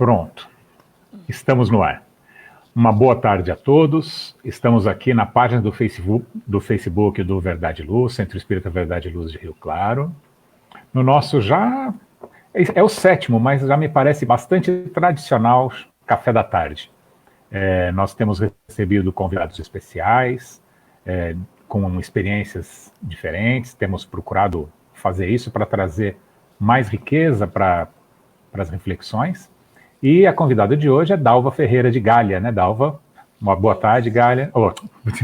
Pronto, estamos no ar. Uma boa tarde a todos. Estamos aqui na página do Facebook do Verdade e Luz, Centro Espírita Verdade e Luz de Rio Claro. No nosso já... é o 7º, mas já me parece bastante tradicional café da tarde. Nós temos recebido convidados especiais, com experiências diferentes. Temos procurado fazer isso para trazer mais riqueza para as reflexões. E a convidada de hoje é Dalva Ferreira de Galha, né, Dalva? Uma boa tarde, Galha.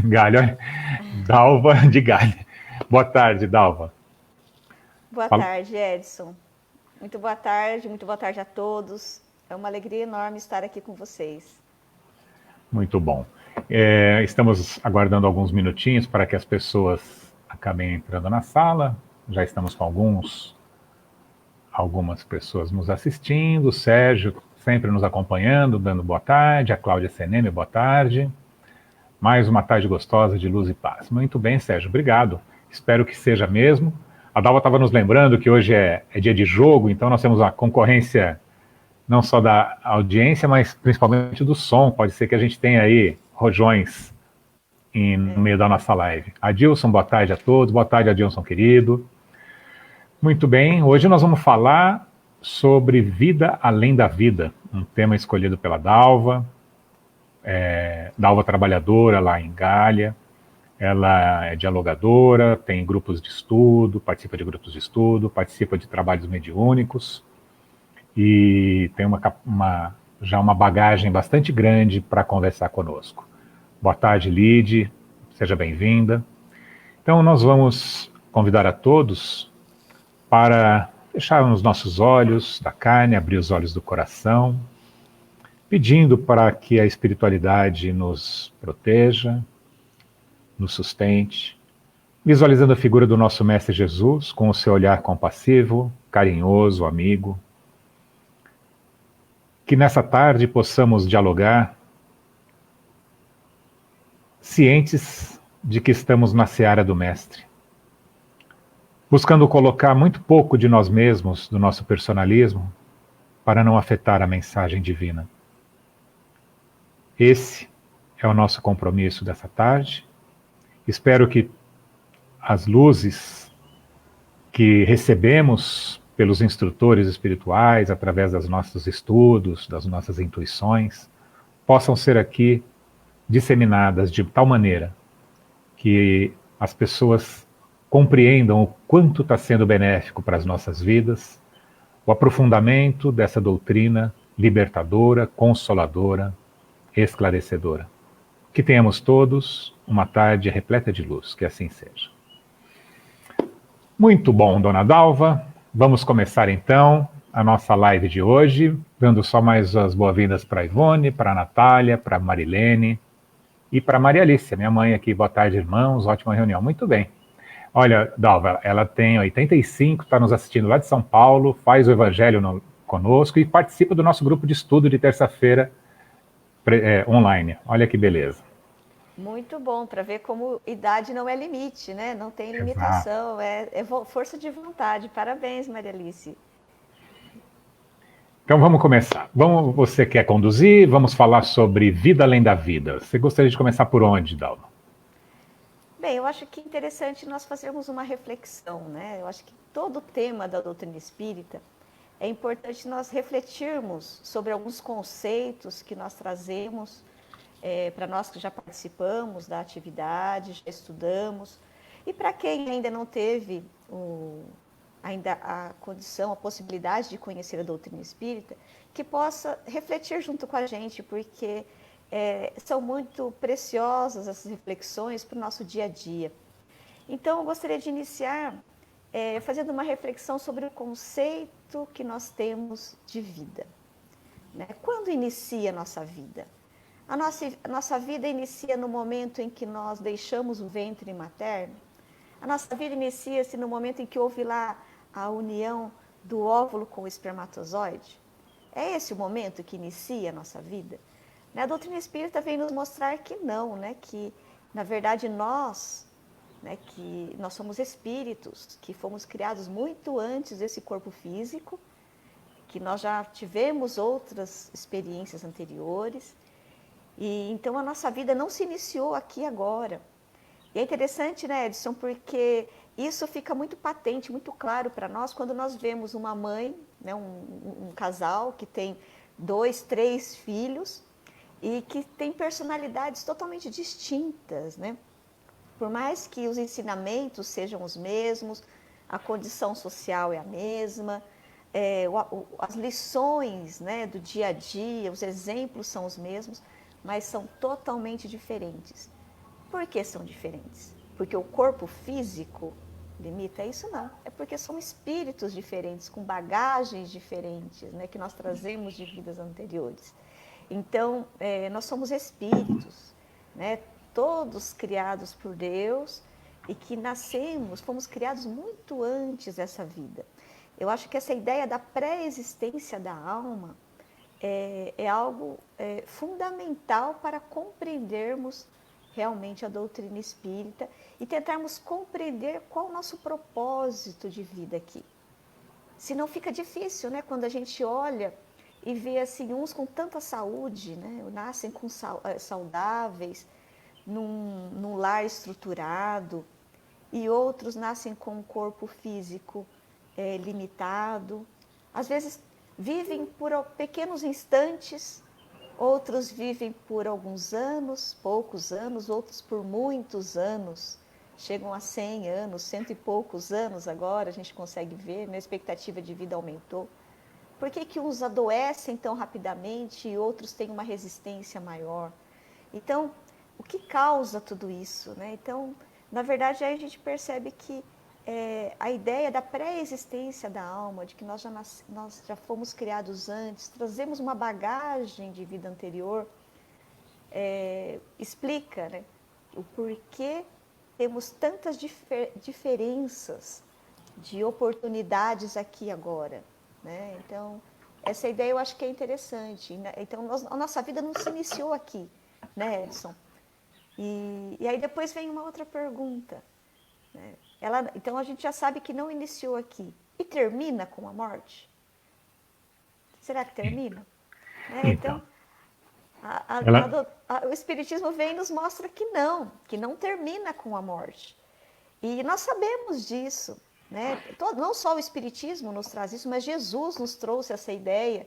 Galha, Dalva de Galha. Boa tarde, Dalva. Boa tarde, Edson. Muito boa tarde a todos. É uma alegria enorme estar aqui com vocês. Muito bom. Estamos aguardando alguns minutinhos para que as pessoas acabem entrando na sala. Já estamos com algumas pessoas nos assistindo. O Sérgio sempre nos acompanhando, dando boa tarde. A Cláudia Seneme, boa tarde. Mais uma tarde gostosa de luz e paz. Muito bem, Sérgio, obrigado. Espero que seja mesmo. A Dalva estava nos lembrando que hoje é dia de jogo, então nós temos a concorrência não só da audiência, mas principalmente do som. Pode ser que a gente tenha aí rojões no meio da nossa live. Adilson, boa tarde a todos. Boa tarde, Adilson, querido. Muito bem, hoje nós vamos falar sobre vida além da vida, um tema escolhido pela Dalva, Dalva trabalhadora lá em Galha. Ela é dialogadora, tem grupos de estudo, participa de grupos de estudo, participa de trabalhos mediúnicos e tem já uma bagagem bastante grande para conversar conosco. Boa tarde, Lide, seja bem-vinda. Então nós vamos convidar a todos para fechar os nossos olhos da carne, abrir os olhos do coração, pedindo para que a espiritualidade nos proteja, nos sustente, visualizando a figura do nosso Mestre Jesus com o seu olhar compassivo, carinhoso, amigo. Que nessa tarde possamos dialogar, cientes de que estamos na seara do Mestre, buscando colocar muito pouco de nós mesmos, do nosso personalismo, para não afetar a mensagem divina. Esse é o nosso compromisso dessa tarde. Espero que as luzes que recebemos pelos instrutores espirituais, através dos nossos estudos, das nossas intuições, possam ser aqui disseminadas de tal maneira que as pessoas compreendam o quanto está sendo benéfico para as nossas vidas, o aprofundamento dessa doutrina libertadora, consoladora, esclarecedora. Que tenhamos todos uma tarde repleta de luz, que assim seja. Muito bom, dona Dalva. Vamos começar então a nossa live de hoje, dando só mais as boas-vindas para a Ivone, para a Natália, para a Marilene e para a Maria Alice, minha mãe aqui. Boa tarde, irmãos, ótima reunião. Muito bem. Olha, Dalva, ela tem 85, está nos assistindo lá de São Paulo, faz o evangelho conosco e participa do nosso grupo de estudo de terça-feira online. Olha que beleza. Muito bom, para ver como idade não é limite, né? Não tem limitação, é força de vontade. Parabéns, Maria Alice. Então vamos começar. Você quer conduzir? Vamos falar sobre vida além da vida. Você gostaria de começar por onde, Dalva? Bem, eu acho que é interessante nós fazermos uma reflexão, né? Eu acho que todo o tema da doutrina espírita é importante nós refletirmos sobre alguns conceitos que nós trazemos para nós que já participamos da atividade, já estudamos, e para quem ainda não teve ainda a condição, a possibilidade de conhecer a doutrina espírita, que possa refletir junto com a gente, porque são muito preciosas essas reflexões para o nosso dia a dia. Então, eu gostaria de iniciar fazendo uma reflexão sobre o conceito que nós temos de vida. Né? Quando inicia a nossa vida? A nossa vida inicia no momento em que nós deixamos o ventre materno. A nossa vida inicia-se no momento em que houve lá a união do óvulo com o espermatozoide. É esse o momento que inicia a nossa vida? A doutrina espírita vem nos mostrar que não, né? Que na verdade nós somos espíritos, que fomos criados muito antes desse corpo físico, que nós já tivemos outras experiências anteriores, e então a nossa vida não se iniciou aqui agora. E é interessante, né, Edson, porque isso fica muito patente, muito claro para nós quando nós vemos uma mãe, né, um casal que tem 2, 3 filhos e que tem personalidades totalmente distintas, né? Por mais que os ensinamentos sejam os mesmos, a condição social é a mesma, as lições, né, do dia a dia, os exemplos são os mesmos, mas são totalmente diferentes. Por que são diferentes? Porque o corpo físico limita isso? Não. É porque são espíritos diferentes, com bagagens diferentes, né, que nós trazemos de vidas anteriores. Então, nós somos espíritos, né, todos criados por Deus e que fomos criados muito antes dessa vida. Eu acho que essa ideia da pré-existência da alma é algo fundamental para compreendermos realmente a doutrina espírita e tentarmos compreender qual o nosso propósito de vida aqui. Senão fica difícil, né? Quando a gente olha e vê assim, uns com tanta saúde, né? Nascem saudáveis, num lar estruturado, e outros nascem com um corpo físico limitado. Às vezes vivem por pequenos instantes, outros vivem por alguns anos, poucos anos, outros por muitos anos. Chegam a 100 anos, 100 e poucos anos agora, a gente consegue ver, né? A expectativa de vida aumentou. Por que uns adoecem tão rapidamente e outros têm uma resistência maior? Então, o que causa tudo isso, né? Então, na verdade, aí a gente percebe que a ideia da pré-existência da alma, de que nós já fomos criados antes, trazemos uma bagagem de vida anterior, explica, né, o porquê temos tantas diferenças de oportunidades aqui agora, né? Então, essa ideia eu acho que é interessante, né? Então, a nossa vida não se iniciou aqui, né, Edson? E aí depois vem uma outra pergunta, né? Então, a gente já sabe que não iniciou aqui. E termina com a morte? Será que termina? Então, o Espiritismo vem e nos mostra que não termina com a morte. E nós sabemos disso, né? Não só o Espiritismo nos traz isso, mas Jesus nos trouxe essa ideia,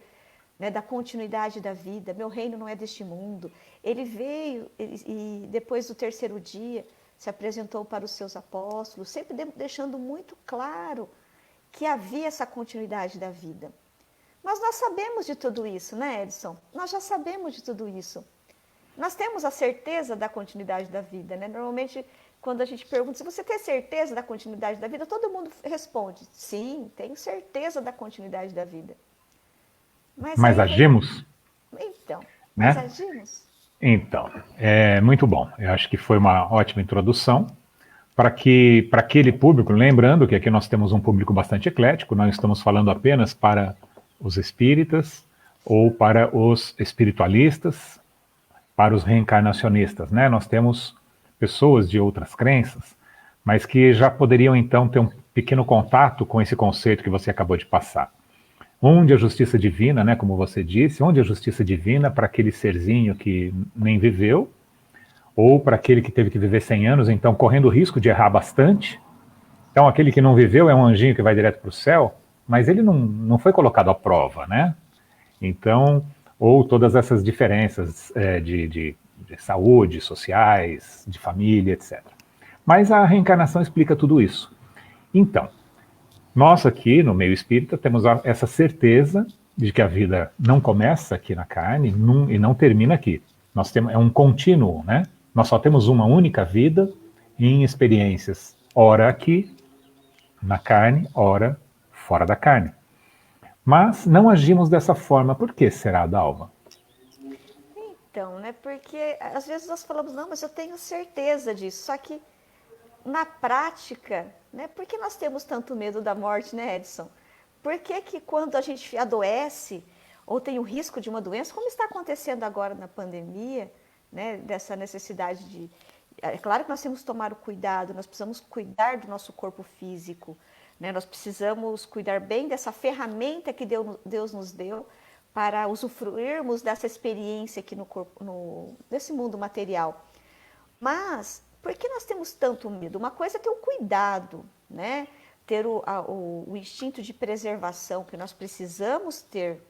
né, da continuidade da vida. Meu reino não é deste mundo. Ele veio e depois do terceiro dia se apresentou para os seus apóstolos, sempre deixando muito claro que havia essa continuidade da vida. Mas nós sabemos de tudo isso, né, Edson? Nós já sabemos de tudo isso. Nós temos a certeza da continuidade da vida, né? Normalmente, quando a gente pergunta se você tem certeza da continuidade da vida, todo mundo responde, sim, tenho certeza da continuidade da vida. Mas agimos? Então, né? Mas agimos? Então, muito bom. Eu acho que foi uma ótima introdução para aquele público, lembrando que aqui nós temos um público bastante eclético, não estamos falando apenas para os espíritas ou para os espiritualistas, para os reencarnacionistas, né? Nós temos pessoas de outras crenças, mas que já poderiam então ter um pequeno contato com esse conceito que você acabou de passar. Onde a justiça divina, né, como você disse, onde a justiça divina para aquele serzinho que nem viveu, ou para aquele que teve que viver 100 anos, então correndo o risco de errar bastante. Então aquele que não viveu é um anjinho que vai direto para o céu, mas ele não foi colocado à prova, né? Então, ou todas essas diferenças de saúde, sociais, de família, etc. Mas a reencarnação explica tudo isso. Então, nós aqui no meio espírita temos essa certeza de que a vida não começa aqui na carne e não termina aqui. É um contínuo, né? Nós só temos uma única vida em experiências, ora aqui na carne, ora fora da carne. Mas não agimos dessa forma. Por que será, Dalva? Então, né? Porque às vezes nós falamos, não, mas eu tenho certeza disso. Só que na prática, né? Por que nós temos tanto medo da morte, né, Edson? Por que quando a gente adoece ou tem o risco de uma doença, como está acontecendo agora na pandemia, né? Dessa necessidade de... É claro que nós temos que tomar o cuidado, nós precisamos cuidar do nosso corpo físico, né? Nós precisamos cuidar bem dessa ferramenta que Deus nos deu para usufruirmos dessa experiência aqui no corpo, nesse mundo material. Mas por que nós temos tanto medo? Uma coisa é ter o cuidado, né? Ter o instinto de preservação que nós precisamos ter.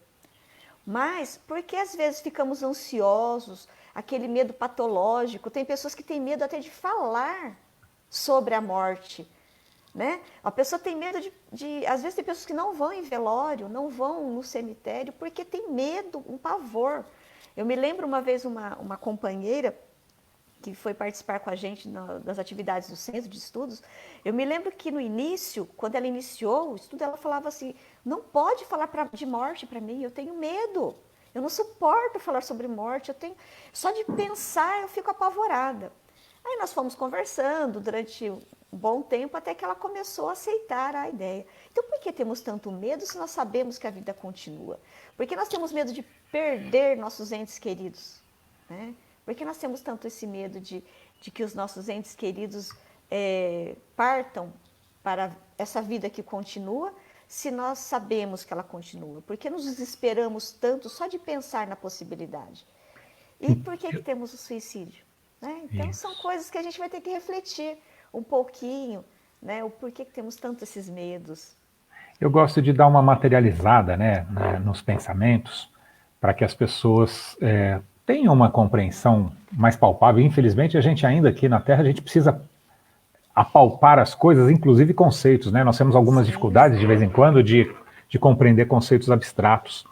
Mas por que às vezes ficamos ansiosos, aquele medo patológico? Tem pessoas que têm medo até de falar sobre a morte, né? A pessoa tem medo às vezes tem pessoas que não vão em velório, não vão no cemitério, porque tem medo, um pavor. Eu me lembro uma vez uma companheira que foi participar com a gente das atividades do centro de estudos. Eu me lembro que no início, quando ela iniciou o estudo, ela falava assim, não pode falar de morte para mim, eu tenho medo, eu não suporto falar sobre morte, só de pensar eu fico apavorada. Aí nós fomos conversando durante um bom tempo, até que ela começou a aceitar a ideia. Então por que temos tanto medo se nós sabemos que a vida continua? Por que nós temos medo de perder nossos entes queridos, né? Por que nós temos tanto esse medo de que os nossos entes queridos partam para essa vida que continua, se nós sabemos que ela continua? Por que nos desesperamos tanto só de pensar na possibilidade? E por que temos o suicídio? Né? Então, são coisas que a gente vai ter que refletir um pouquinho, né? O porquê que temos tanto esses medos. Eu gosto de dar uma materializada, né, nos pensamentos, para que as pessoas tenham uma compreensão mais palpável. Infelizmente, a gente ainda aqui na Terra, a gente precisa apalpar as coisas, inclusive conceitos, né? Nós temos algumas dificuldades, de vez em quando, de compreender conceitos abstratos.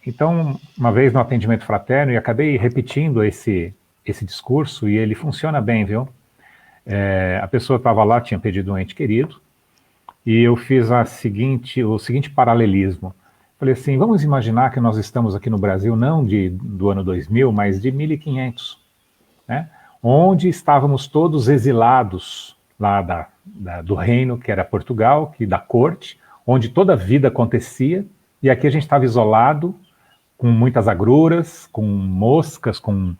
Então, uma vez no atendimento fraterno, e acabei repetindo esse discurso, e ele funciona bem, viu? A pessoa estava lá, tinha pedido um ente querido, e eu fiz o seguinte paralelismo. Falei assim, vamos imaginar que nós estamos aqui no Brasil, não do ano 2000, mas de 1500, né? Onde estávamos todos exilados lá do reino, que era Portugal, da corte, onde toda a vida acontecia, e aqui a gente estava isolado, com muitas agruras, com moscas, com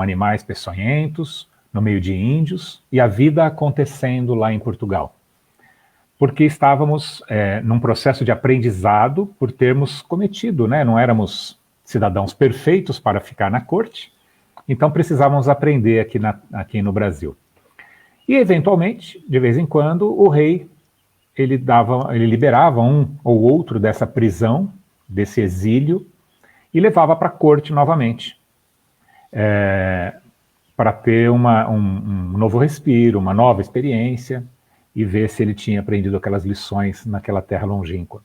animais peçonhentos, no meio de índios, e a vida acontecendo lá em Portugal. Porque estávamos num processo de aprendizado por termos cometido, né? Não éramos cidadãos perfeitos para ficar na corte, então precisávamos aprender aqui no Brasil. E, eventualmente, de vez em quando, o rei ele liberava um ou outro dessa prisão, desse exílio, e levava para a corte novamente, para ter um novo respiro, uma nova experiência, e ver se ele tinha aprendido aquelas lições naquela terra longínqua.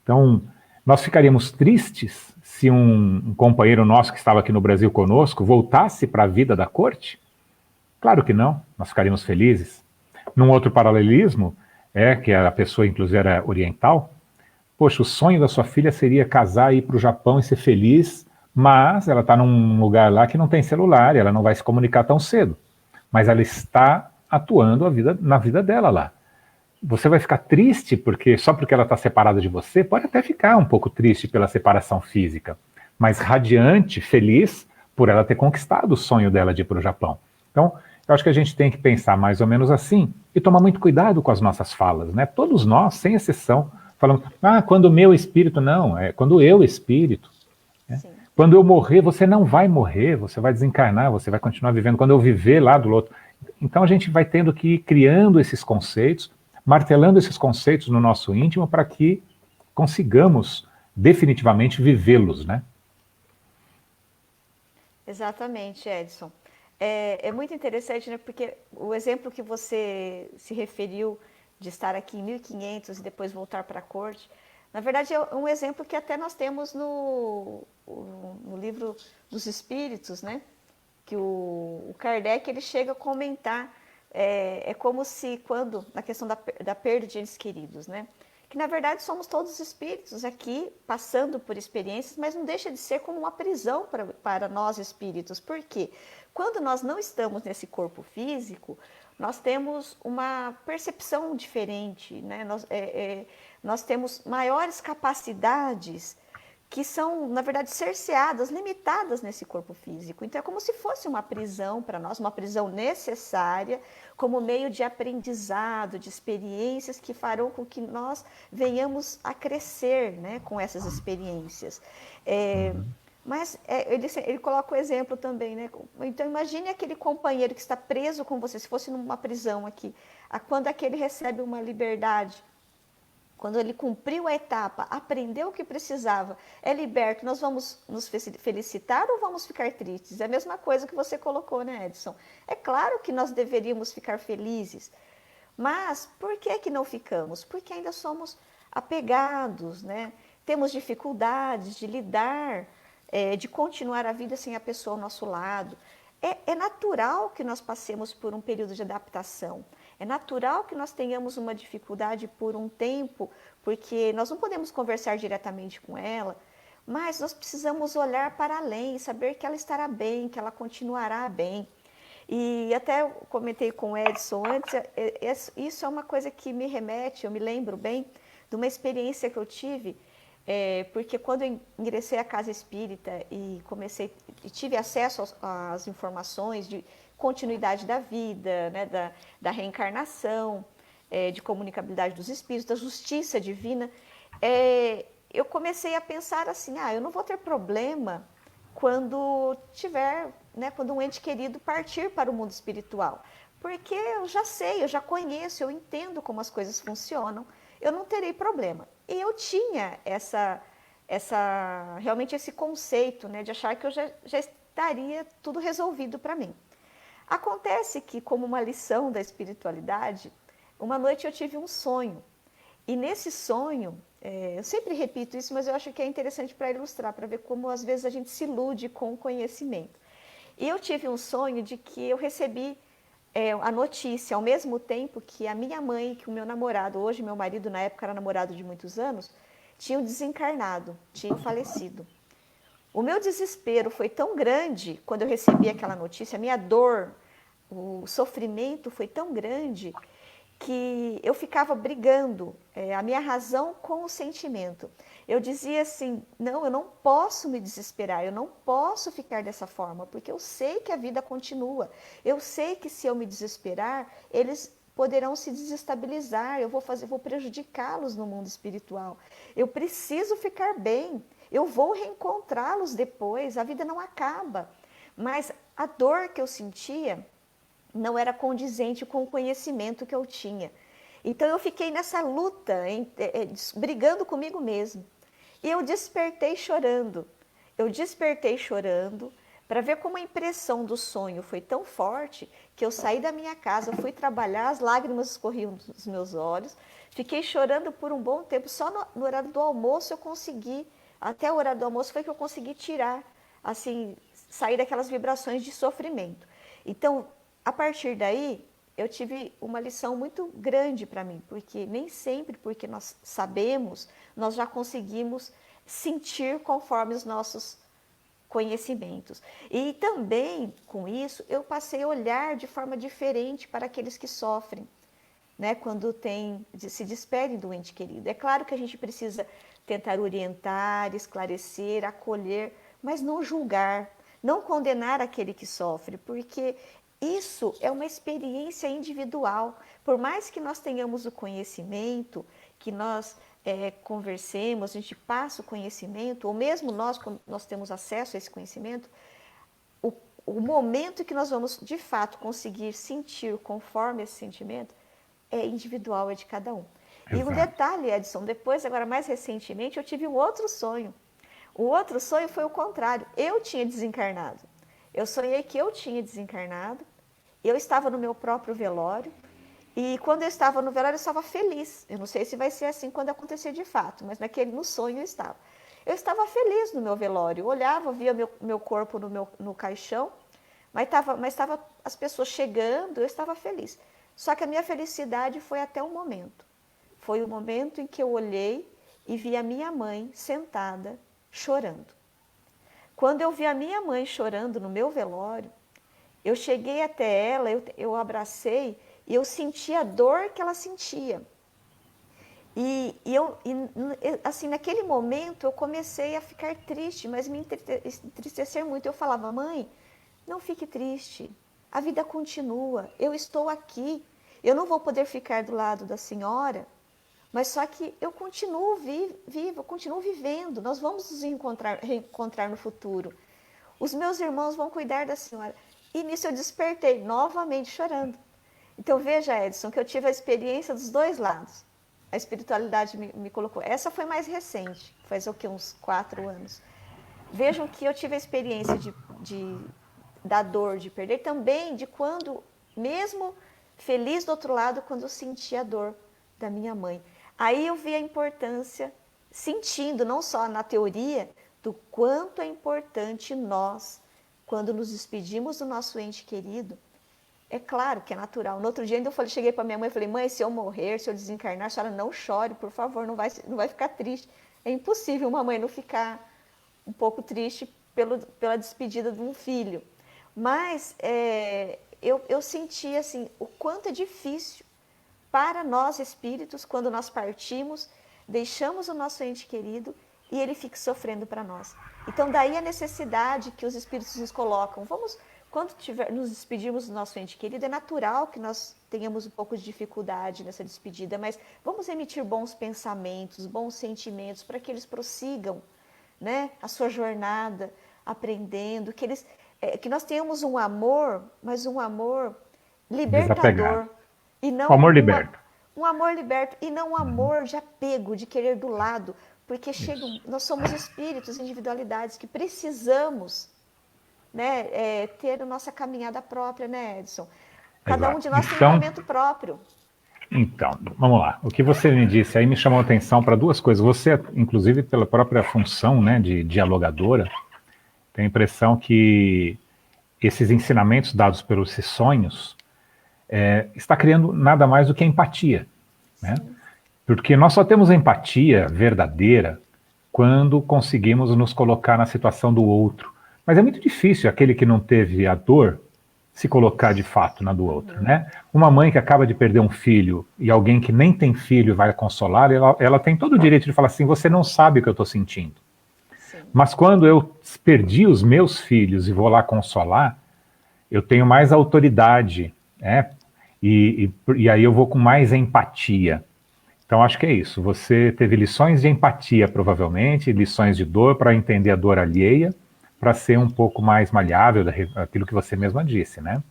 Então, nós ficaríamos tristes se um companheiro nosso que estava aqui no Brasil conosco voltasse para a vida da corte? Claro que não, nós ficaríamos felizes. Num outro paralelismo, que a pessoa inclusive era oriental, poxa, o sonho da sua filha seria casar, ir para o Japão e ser feliz, mas ela está num lugar lá que não tem celular, e ela não vai se comunicar tão cedo. Mas ela está atuando na vida dela lá. Você vai ficar triste só porque ela está separada de você? Pode até ficar um pouco triste pela separação física, mas radiante, feliz por ela ter conquistado o sonho dela de ir para o Japão. Então, eu acho que a gente tem que pensar mais ou menos assim e tomar muito cuidado com as nossas falas, né? Todos nós, sem exceção, falamos, quando o meu espírito, não, é quando eu espírito. Né? Quando eu morrer, você não vai morrer, você vai desencarnar, você vai continuar vivendo. Quando eu viver lá do outro. Então a gente vai tendo que ir criando esses conceitos, martelando esses conceitos no nosso íntimo para que consigamos definitivamente vivê-los, né? Exatamente, Edson. É muito interessante, né? Porque o exemplo que você se referiu de estar aqui em 1500 e depois voltar para a corte, na verdade é um exemplo que até nós temos no livro dos Espíritos, né? Que o Kardec ele chega a comentar, como se na questão da perda de entes queridos, né? Que na verdade somos todos espíritos aqui, passando por experiências, mas não deixa de ser como uma prisão para nós espíritos. Por quê? Quando nós não estamos nesse corpo físico, nós temos uma percepção diferente, né? Nós temos maiores capacidades que são, na verdade, cerceadas, limitadas nesse corpo físico. Então, é como se fosse uma prisão para nós, uma prisão necessária, como meio de aprendizado, de experiências que farão com que nós venhamos a crescer, né, com essas experiências. Mas ele coloca o exemplo também, né? Então, imagine aquele companheiro que está preso com você, se fosse numa prisão aqui, quando aquele recebe uma liberdade. Quando ele cumpriu a etapa, aprendeu o que precisava, é liberto, nós vamos nos felicitar ou vamos ficar tristes? É a mesma coisa que você colocou, né, Edson? É claro que nós deveríamos ficar felizes, mas por que não ficamos? Porque ainda somos apegados, né? Temos dificuldades de lidar, de continuar a vida sem a pessoa ao nosso lado. É natural que nós passemos por um período de adaptação. É natural que nós tenhamos uma dificuldade por um tempo, porque nós não podemos conversar diretamente com ela, mas nós precisamos olhar para além, saber que ela estará bem, que ela continuará bem. E até eu comentei com o Edson antes, isso é uma coisa que me remete, eu me lembro bem de uma experiência que eu tive, porque quando eu ingressei à casa espírita e tive acesso às informações de continuidade da vida, né, da reencarnação, de comunicabilidade dos espíritos, da justiça divina, eu comecei a pensar assim, eu não vou ter problema quando tiver, né, quando um ente querido partir para o mundo espiritual, porque eu já sei, eu já conheço, eu entendo como as coisas funcionam, eu não terei problema. E eu tinha realmente esse conceito, né, de achar que eu já estaria tudo resolvido para mim. Acontece que, como uma lição da espiritualidade, uma noite eu tive um sonho. E nesse sonho, eu sempre repito isso, mas eu acho que é interessante para ilustrar, para ver como às vezes a gente se ilude com o conhecimento. E eu tive um sonho de que eu recebi a notícia, ao mesmo tempo que a minha mãe e que o meu namorado, hoje meu marido, na época era namorado de muitos anos, tinham desencarnado, tinham falecido. O meu desespero foi tão grande quando eu recebi aquela notícia, a minha dor, o sofrimento foi tão grande que eu ficava brigando a minha razão com o sentimento. Eu dizia assim, não, eu não posso me desesperar, eu não posso ficar dessa forma, porque eu sei que a vida continua. Eu sei que se eu me desesperar, eles poderão se desestabilizar, eu vou prejudicá-los no mundo espiritual. Eu preciso ficar bem, eu vou reencontrá-los depois, a vida não acaba. Mas a dor que eu sentia não era condizente com o conhecimento que eu tinha. Então eu fiquei nessa luta, brigando comigo mesmo. E eu despertei chorando. Eu despertei chorando para ver como a impressão do sonho foi tão forte que eu saí da minha casa, fui trabalhar, as lágrimas escorriam dos meus olhos, fiquei chorando por um bom tempo. Só no horário do almoço eu consegui, até o horário do almoço foi que eu consegui tirar, assim, sair daquelas vibrações de sofrimento. Então, a partir daí, eu tive uma lição muito grande para mim, porque nem sempre, porque nós sabemos, nós já conseguimos sentir conforme os nossos conhecimentos. E também, com isso, eu passei a olhar de forma diferente para aqueles que sofrem, né, quando se despedem do ente querido. É claro que a gente precisa tentar orientar, esclarecer, acolher, mas não julgar, não condenar aquele que sofre, porque isso é uma experiência individual. Por mais que nós tenhamos o conhecimento, que nós conversemos, a gente passa o conhecimento, ou mesmo nós, quando nós temos acesso a esse conhecimento, o momento que nós vamos, de fato, conseguir sentir conforme esse sentimento é individual, é de cada um. Exato. E um detalhe, Edson, depois, agora mais recentemente, eu tive um outro sonho. O outro sonho foi o contrário. Eu tinha desencarnado. Eu sonhei que eu tinha desencarnado. Eu estava no meu próprio velório. E quando eu estava no velório, eu estava feliz. Eu não sei se vai ser assim quando acontecer de fato, mas no sonho eu estava. Eu estava feliz no meu velório. Eu olhava, via meu corpo no caixão, mas estava as pessoas chegando, eu estava feliz. Só que a minha felicidade foi até um momento. Foi o momento em que eu olhei e vi a minha mãe sentada, chorando. Quando eu vi a minha mãe chorando no meu velório, eu cheguei até ela, eu abracei e eu senti a dor que ela sentia. Assim, naquele momento eu comecei a ficar triste, mas me entristecer muito. Eu falava, mãe, não fique triste, a vida continua, eu estou aqui, eu não vou poder ficar do lado da senhora, mas só que eu continuo viva, eu continuo vivendo, nós vamos nos reencontrar no futuro. Os meus irmãos vão cuidar da senhora. E nisso eu despertei novamente chorando. Então veja, Edson, que eu tive a experiência dos dois lados. A espiritualidade me colocou. Essa foi mais recente, faz o que, uns 4 anos. Vejam que eu tive a experiência da dor de perder, também de quando, mesmo feliz do outro lado, quando eu senti a dor da minha mãe. Aí eu vi a importância, sentindo, não só na teoria, do quanto é importante nós, quando nos despedimos do nosso ente querido. É claro que é natural. No outro dia ainda cheguei para minha mãe e falei, mãe, se eu morrer, se eu desencarnar, a senhora não chore, por favor, não vai ficar triste. É impossível uma mãe não ficar um pouco triste pela despedida de um filho. Mas eu senti assim, o quanto é difícil para nós espíritos, quando nós partimos, deixamos o nosso ente querido e ele fica sofrendo para nós. Então daí a necessidade que os espíritos nos colocam. Quando nos despedirmos do nosso ente querido, é natural que nós tenhamos um pouco de dificuldade nessa despedida, mas vamos emitir bons pensamentos, bons sentimentos para que eles prossigam, né, a sua jornada, aprendendo, que nós tenhamos um amor, mas um amor libertador. E não o amor liberto. Um amor liberto e não um amor de apego, de querer do lado, porque nós somos espíritos, individualidades que precisamos, né, ter a nossa caminhada própria, né, Edson? Cada um de nós tem um momento próprio. Então, vamos lá. O que você me disse aí me chamou a atenção para duas coisas. Você, inclusive, pela própria função, né, de dialogadora, tem a impressão que esses ensinamentos dados pelos esses sonhos está criando nada mais do que empatia, né? Porque nós só temos empatia verdadeira quando conseguimos nos colocar na situação do outro. Mas é muito difícil aquele que não teve a dor se colocar de fato na do outro, né? Uma mãe que acaba de perder um filho e alguém que nem tem filho vai consolar, ela tem todo o direito de falar assim, você não sabe o que eu estou sentindo. Sim. Mas quando eu perdi os meus filhos e vou lá consolar, eu tenho mais autoridade, né? E aí eu vou com mais empatia. Então acho que é isso, você teve lições de empatia provavelmente, lições de dor para entender a dor alheia, para ser um pouco mais maleável daquilo que você mesma disse, né?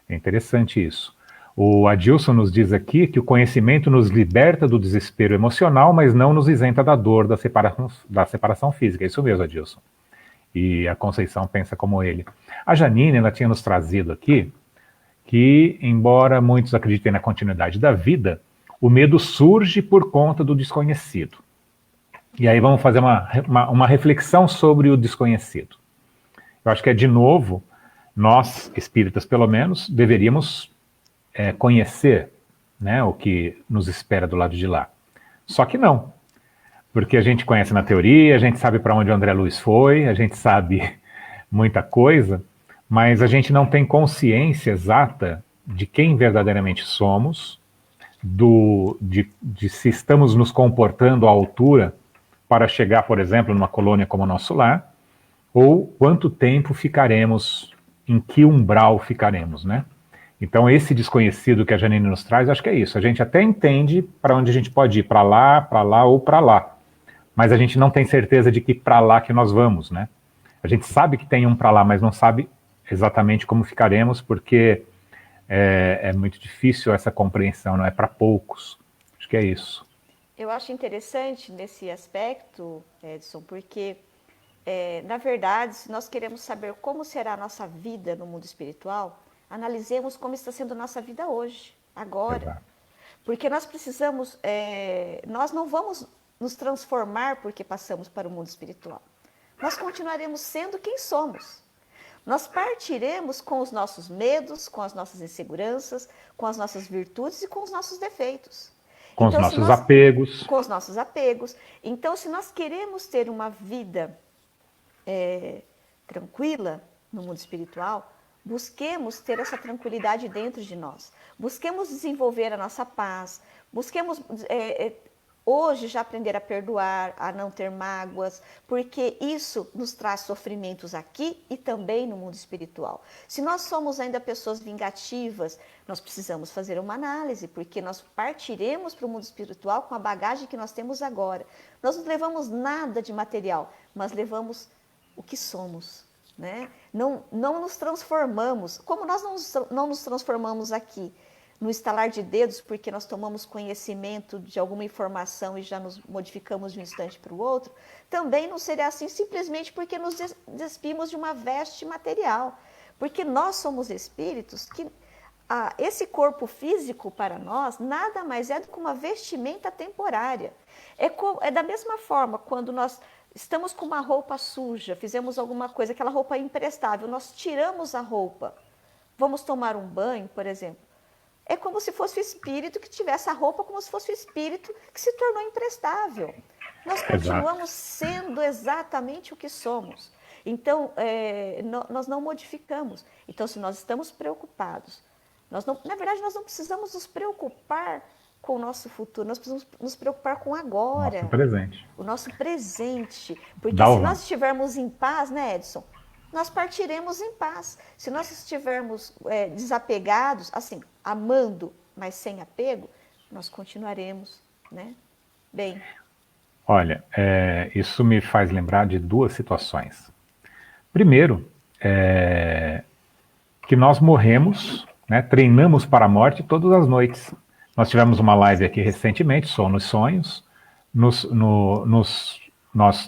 É interessante isso. O Adilson nos diz aqui que o conhecimento nos liberta do desespero emocional, mas não nos isenta da dor da separação física. É isso mesmo, Adilson. E a Conceição pensa como ele. A Janine, ela tinha nos trazido aqui que, embora muitos acreditem na continuidade da vida, o medo surge por conta do desconhecido. E aí vamos fazer uma reflexão sobre o desconhecido. Eu acho que de novo, nós, espíritas pelo menos, deveríamos conhecer, né, o que nos espera do lado de lá. Só que não, porque a gente conhece na teoria, a gente sabe para onde o André Luiz foi, a gente sabe muita coisa, mas a gente não tem consciência exata de quem verdadeiramente somos, de se estamos nos comportando à altura para chegar, por exemplo, numa colônia como o nosso lar, ou quanto tempo ficaremos, em que umbral ficaremos, né? Então esse desconhecido que a Janine nos traz, acho que é isso. A gente até entende para onde a gente pode ir, para lá ou para lá, mas a gente não tem certeza de que para lá que nós vamos, né? A gente sabe que tem um para lá, mas não sabe exatamente como ficaremos, porque é muito difícil essa compreensão, não é para poucos. Acho que é isso. Eu acho interessante nesse aspecto, Edson, porque, na verdade, se nós queremos saber como será a nossa vida no mundo espiritual, analisemos como está sendo a nossa vida hoje, agora. Exato. Porque nós precisamos, nós não vamos nos transformar porque passamos para o mundo espiritual. Nós continuaremos sendo quem somos. Nós partiremos com os nossos medos, com as nossas inseguranças, com as nossas virtudes e com os nossos defeitos. Com então, os nossos apegos. Com os nossos apegos. Então, se nós queremos ter uma vida tranquila no mundo espiritual, busquemos ter essa tranquilidade dentro de nós. Busquemos desenvolver a nossa paz. Busquemos hoje já aprender a perdoar, a não ter mágoas, porque isso nos traz sofrimentos aqui e também no mundo espiritual. Se nós somos ainda pessoas vingativas, nós precisamos fazer uma análise, porque nós partiremos para o mundo espiritual com a bagagem que nós temos agora. Nós não levamos nada de material, mas levamos o que somos, né? Não nos transformamos, como nós não nos transformamos aqui, no estalar de dedos, porque nós tomamos conhecimento de alguma informação e já nos modificamos de um instante para o outro, também não seria assim simplesmente porque nos despimos de uma veste material. Porque nós somos espíritos que esse corpo físico para nós nada mais é do que uma vestimenta temporária. É da mesma forma, quando nós estamos com uma roupa suja, fizemos alguma coisa, aquela roupa é imprestável, nós tiramos a roupa, vamos tomar um banho, por exemplo. É como se fosse o espírito que tivesse a roupa, como se fosse o espírito que se tornou imprestável. Nós continuamos sendo exatamente o que somos. Então, nós não modificamos. Então, se nós estamos preocupados, na verdade, nós não precisamos nos preocupar com o nosso futuro, nós precisamos nos preocupar com agora. Nosso presente. O nosso presente. Porque se nós estivermos em paz, né, Edson? Nós partiremos em paz. Se nós estivermos desapegados, assim, amando, mas sem apego, nós continuaremos, né? Bem. Olha, isso me faz lembrar de duas situações. Primeiro, que nós morremos, né, treinamos para a morte todas as noites. Nós tivemos uma live aqui recentemente, Sono e Sonhos. Nós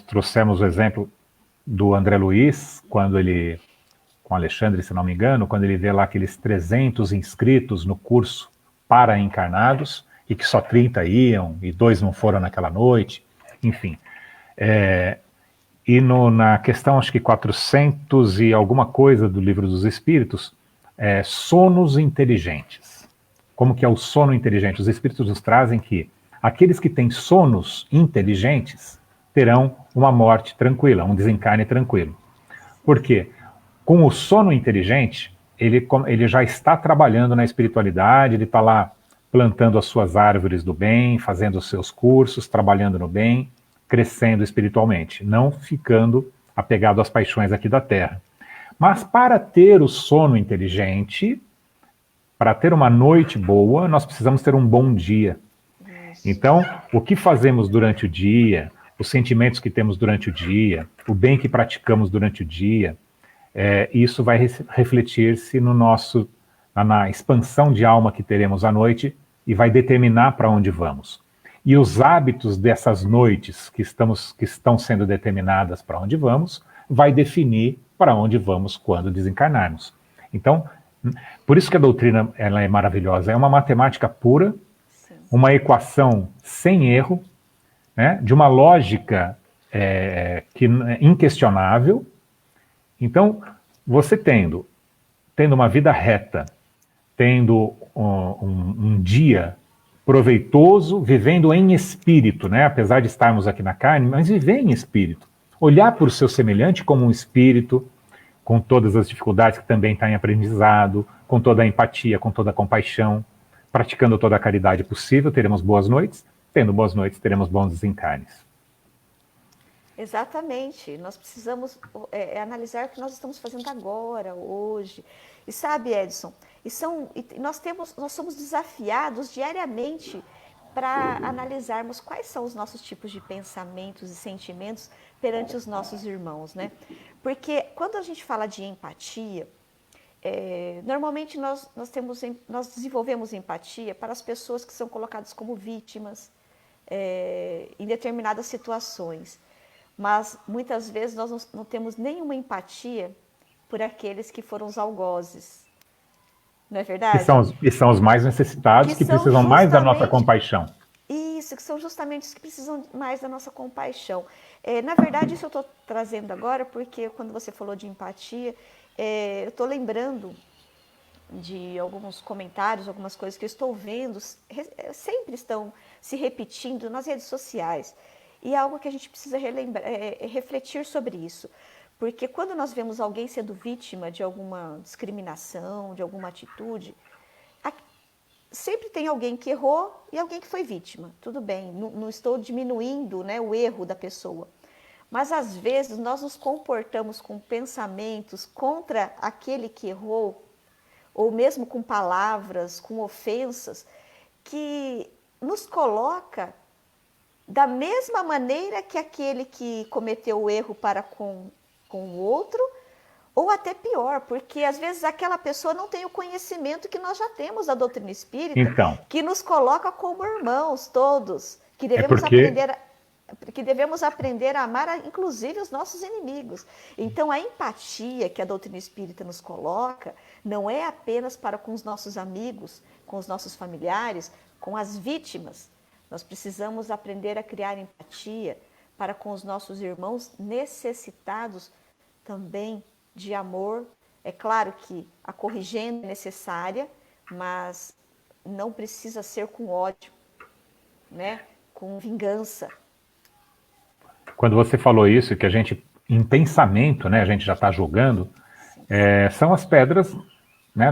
trouxemos o exemplo do André Luiz, quando ele, com Alexandre, se não me engano, quando ele vê lá aqueles 300 inscritos no curso para encarnados, e que só 30 iam, e 2 não foram naquela noite, enfim. E na questão, acho que 400 e alguma coisa do Livro dos Espíritos, sonos inteligentes. Como que é o sono inteligente? Os Espíritos nos trazem que aqueles que têm sonos inteligentes terão uma morte tranquila, um desencarne tranquilo. Por quê? Com o sono inteligente, ele já está trabalhando na espiritualidade, ele está lá plantando as suas árvores do bem, fazendo os seus cursos, trabalhando no bem, crescendo espiritualmente, não ficando apegado às paixões aqui da Terra. Mas para ter o sono inteligente, para ter uma noite boa, nós precisamos ter um bom dia. Então, o que fazemos durante o dia, os sentimentos que temos durante o dia, o bem que praticamos durante o dia, isso vai refletir-se na expansão de alma que teremos à noite e vai determinar para onde vamos. E os hábitos dessas noites que estão sendo determinadas para onde vamos, vai definir para onde vamos quando desencarnarmos. Então, por isso que a doutrina ela é maravilhosa. É uma matemática pura, uma equação sem erro, né, de uma lógica inquestionável. Então, você tendo uma vida reta, tendo um dia proveitoso, vivendo em espírito, né, apesar de estarmos aqui na carne, mas viver em espírito. Olhar para o seu semelhante como um espírito, com todas as dificuldades que também está em aprendizado, com toda a empatia, com toda a compaixão, praticando toda a caridade possível, teremos boas noites. Tendo boas noites, teremos bons desencarnes. Exatamente. Nós precisamos analisar o que nós estamos fazendo agora, hoje. E sabe, Edson, nós somos desafiados diariamente para analisarmos quais são os nossos tipos de pensamentos e sentimentos perante os nossos irmãos, né? Porque quando a gente fala de empatia, normalmente nós desenvolvemos empatia para as pessoas que são colocadas como vítimas em determinadas situações. Mas muitas vezes nós não temos nenhuma empatia por aqueles que foram os algozes. Não é verdade? E são os mais necessitados, que precisam mais da nossa compaixão. Isso, que são justamente os que precisam mais da nossa compaixão. Na verdade, isso eu estou trazendo agora porque quando você falou de empatia, eu estou lembrando de alguns comentários, algumas coisas que eu estou vendo, sempre estão se repetindo nas redes sociais. E é algo que a gente precisa refletir sobre isso. Porque quando nós vemos alguém sendo vítima de alguma discriminação, de alguma atitude, sempre tem alguém que errou e alguém que foi vítima. Tudo bem, não estou diminuindo, né, o erro da pessoa. Mas às vezes nós nos comportamos com pensamentos contra aquele que errou, ou mesmo com palavras, com ofensas, que nos coloca da mesma maneira que aquele que cometeu o erro para com o outro, ou até pior, porque às vezes aquela pessoa não tem o conhecimento que nós já temos da doutrina espírita, Então, que nos coloca como irmãos todos, que é devemos porque aprender a amar, inclusive, os nossos inimigos. Então, a empatia que a doutrina espírita nos coloca não é apenas para com os nossos amigos, com os nossos familiares, com as vítimas. Nós precisamos aprender a criar empatia para com os nossos irmãos necessitados também de amor. É claro que a corrigenda é necessária, mas não precisa ser com ódio, né? Com vingança. quando você falou isso, que a gente, em pensamento, né, a gente já está julgando, são as pedras, né,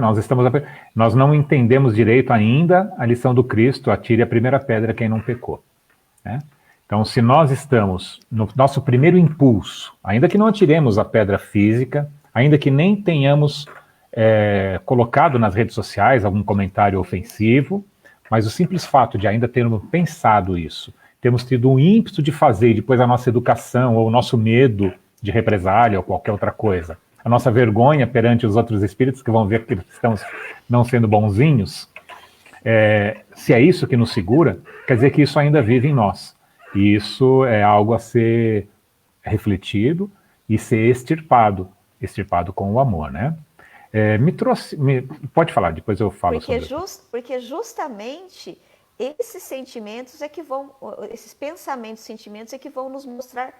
nós não entendemos direito ainda a lição do Cristo, atire a primeira pedra quem não pecou. Né? Então, se nós estamos no nosso primeiro impulso, ainda que não atiremos a pedra física, ainda que nem tenhamos colocado nas redes sociais algum comentário ofensivo, mas o simples fato de ainda termos pensado isso, temos tido um ímpeto de fazer, e depois a nossa educação, ou o nosso medo de represália, ou qualquer outra coisa, a nossa vergonha perante os outros espíritos que vão ver que estamos não sendo bonzinhos, se é isso que nos segura, quer dizer que isso ainda vive em nós. E isso é algo a ser refletido e ser extirpado com o amor, né? Pode falar, depois eu falo sobre isso. Porque justamente esses sentimentos esses pensamentos, sentimentos é que vão nos mostrar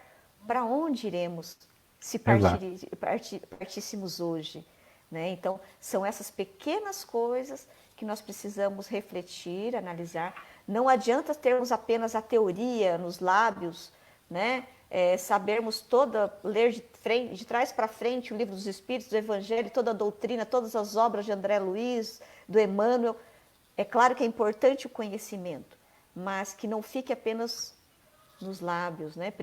para onde iremos se partíssemos hoje, né? Então, são essas pequenas coisas que nós precisamos refletir, analisar. Não adianta termos apenas a teoria nos lábios, né? Sabermos ler de trás para frente o livro dos Espíritos, do Evangelho, toda a doutrina, todas as obras de André Luiz, do Emmanuel. É claro que é importante o conhecimento, mas que não fique apenas nos lábios, né?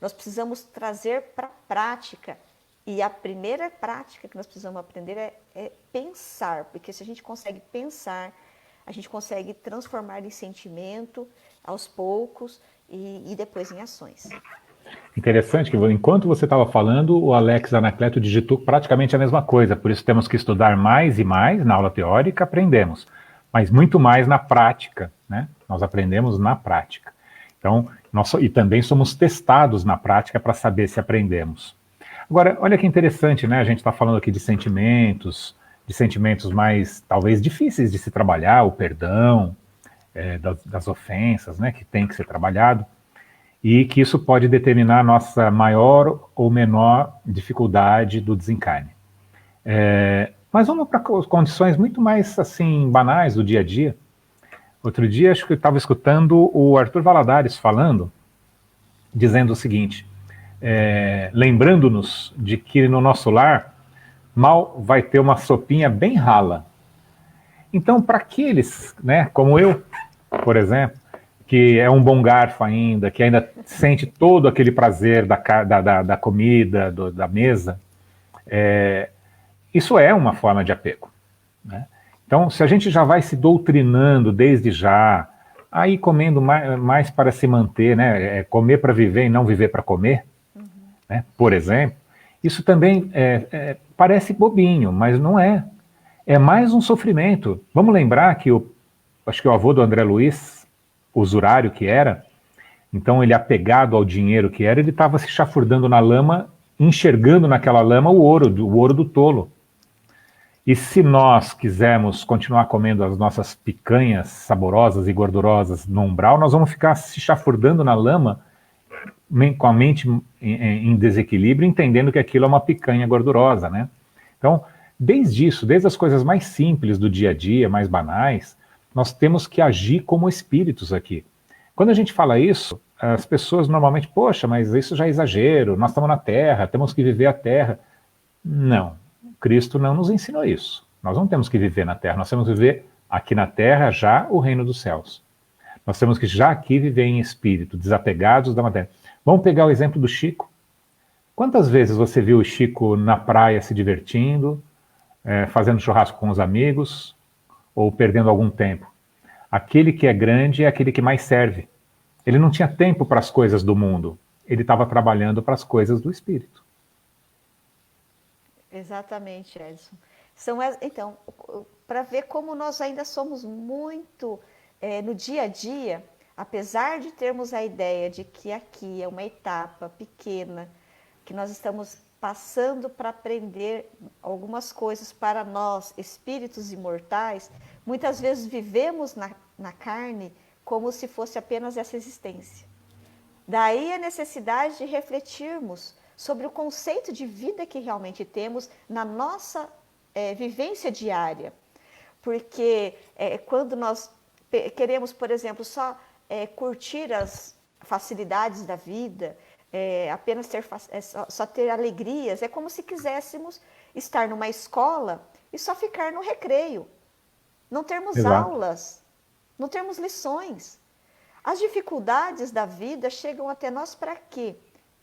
Nós precisamos trazer para a prática. E a primeira prática que nós precisamos aprender é pensar, porque se a gente consegue pensar, a gente consegue transformar em sentimento aos poucos e depois em ações. Interessante que enquanto você estava falando, o Alex Anacleto digitou praticamente a mesma coisa, por isso temos que estudar mais e mais na aula teórica, aprendemos, mas muito mais na prática, né? Nós aprendemos na prática. Então, e também somos testados na prática para saber se aprendemos. Agora, olha que interessante, né? A gente está falando aqui de sentimentos mais, talvez, difíceis de se trabalhar, o perdão, das ofensas, né? Que tem que ser trabalhado, e que isso pode determinar a nossa maior ou menor dificuldade do desencarne. Mas vamos para condições muito mais, assim, banais do dia a dia. Outro dia, acho que eu estava escutando o Arthur Valadares falando, dizendo o seguinte, lembrando-nos de que no nosso lar, mal vai ter uma sopinha bem rala. Então, para aqueles, né, como eu, por exemplo, que é um bom garfo ainda, que ainda sente todo aquele prazer da comida, da mesa, isso é uma forma de apego, né? Então, se a gente já vai se doutrinando desde já, aí comendo mais para se manter, né, comer para viver e não viver para comer, né, por exemplo, isso também parece bobinho, mas não é. É mais um sofrimento. Vamos lembrar que acho que o avô do André Luiz, usurário que era, então ele apegado ao dinheiro que era, ele estava se chafurdando na lama, enxergando naquela lama o ouro do tolo. E se nós quisermos continuar comendo as nossas picanhas saborosas e gordurosas no umbral, nós vamos ficar se chafurdando na lama, com a mente em desequilíbrio, entendendo que aquilo é uma picanha gordurosa, né? Então, desde as coisas mais simples do dia a dia, mais banais, nós temos que agir como espíritos aqui. Quando a gente fala isso, as pessoas normalmente, poxa, mas isso já é exagero, nós estamos na Terra, temos que viver a Terra. Não, Cristo não nos ensinou isso. Nós não temos que viver na Terra, nós temos que viver aqui na Terra já o reino dos céus. Nós temos que já aqui viver em espírito, desapegados da matéria. Vamos pegar o exemplo do Chico. Quantas vezes você viu o Chico na praia se divertindo, fazendo churrasco com os amigos, ou perdendo algum tempo? Aquele que é grande é aquele que mais serve. Ele não tinha tempo para as coisas do mundo, ele estava trabalhando para as coisas do espírito. Exatamente, Edson. Então, para ver como nós ainda somos muito, no dia a dia, apesar de termos a ideia de que aqui é uma etapa pequena, que nós estamos passando para aprender algumas coisas para nós, espíritos imortais, muitas vezes vivemos na carne como se fosse apenas essa existência. Daí a necessidade de refletirmos sobre o conceito de vida que realmente temos na nossa vivência diária. Porque quando nós queremos, por exemplo, só curtir as facilidades da vida, apenas só ter alegrias, é como se quiséssemos estar numa escola e só ficar no recreio, não termos Exato. aulas, não termos lições. As dificuldades da vida chegam até nós para quê?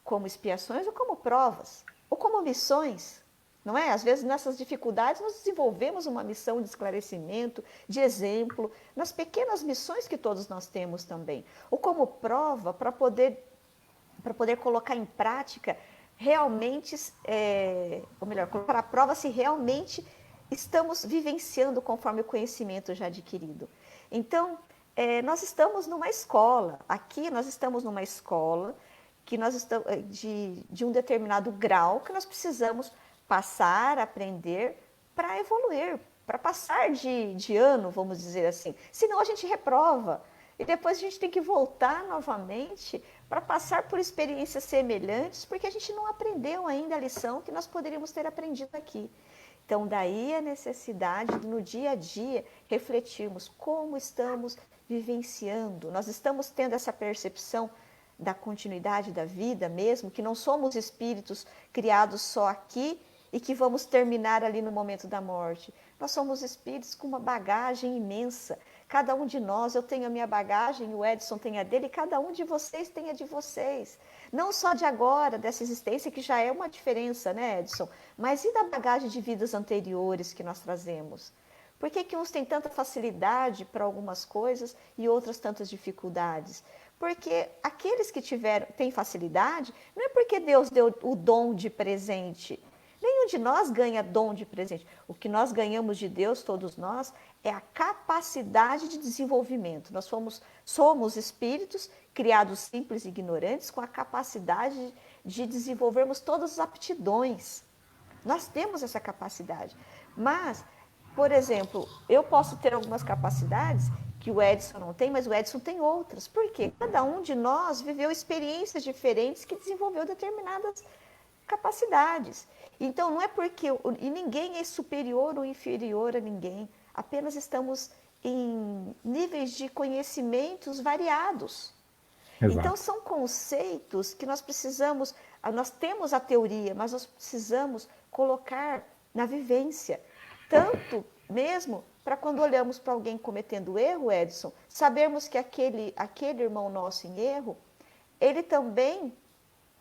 Como expiações ou como provas, ou como missões, não é? Às vezes nessas dificuldades nós desenvolvemos uma missão de esclarecimento, de exemplo, nas pequenas missões que todos nós temos também, ou como prova para poder colocar em prática realmente, ou melhor, colocar à prova se realmente estamos vivenciando conforme o conhecimento já adquirido. Então, nós estamos numa escola, aqui nós estamos numa escola que nós estamos de um determinado grau que nós precisamos passar, aprender para evoluir, para passar de ano, vamos dizer assim. Senão a gente reprova e depois a gente tem que voltar novamente para passar por experiências semelhantes, porque a gente não aprendeu ainda a lição que nós poderíamos ter aprendido aqui. Então, daí a necessidade de, no dia a dia, refletirmos como estamos vivenciando. Nós estamos tendo essa percepção da continuidade da vida mesmo, que não somos espíritos criados só aqui e que vamos terminar ali no momento da morte. Nós somos espíritos com uma bagagem imensa. Cada um de nós, eu tenho a minha bagagem, o Edson tem a dele, cada um de vocês tem a de vocês. Não só de agora, dessa existência, que já é uma diferença, né, Edson? Mas e da bagagem de vidas anteriores que nós trazemos? Por que uns têm tanta facilidade para algumas coisas e outras tantas dificuldades? Porque aqueles que têm facilidade, não é porque Deus deu o dom de presente. Nenhum de nós ganha dom de presente. O que nós ganhamos de Deus, todos nós, é a capacidade de desenvolvimento. Nós somos espíritos criados simples e ignorantes com a capacidade de desenvolvermos todas as aptidões. Nós temos essa capacidade. Mas, por exemplo, eu posso ter algumas capacidades que o Edson não tem, mas o Edson tem outras. Por quê? Cada um de nós viveu experiências diferentes que desenvolveu determinadas capacidades. Então, não é porque... E ninguém é superior ou inferior a ninguém. Apenas estamos em níveis de conhecimentos variados. Exato. Então, são conceitos que nós precisamos... Nós temos a teoria, mas nós precisamos colocar na vivência. Tanto mesmo para quando olhamos para alguém cometendo erro, Edson, sabermos que aquele irmão nosso em erro, ele também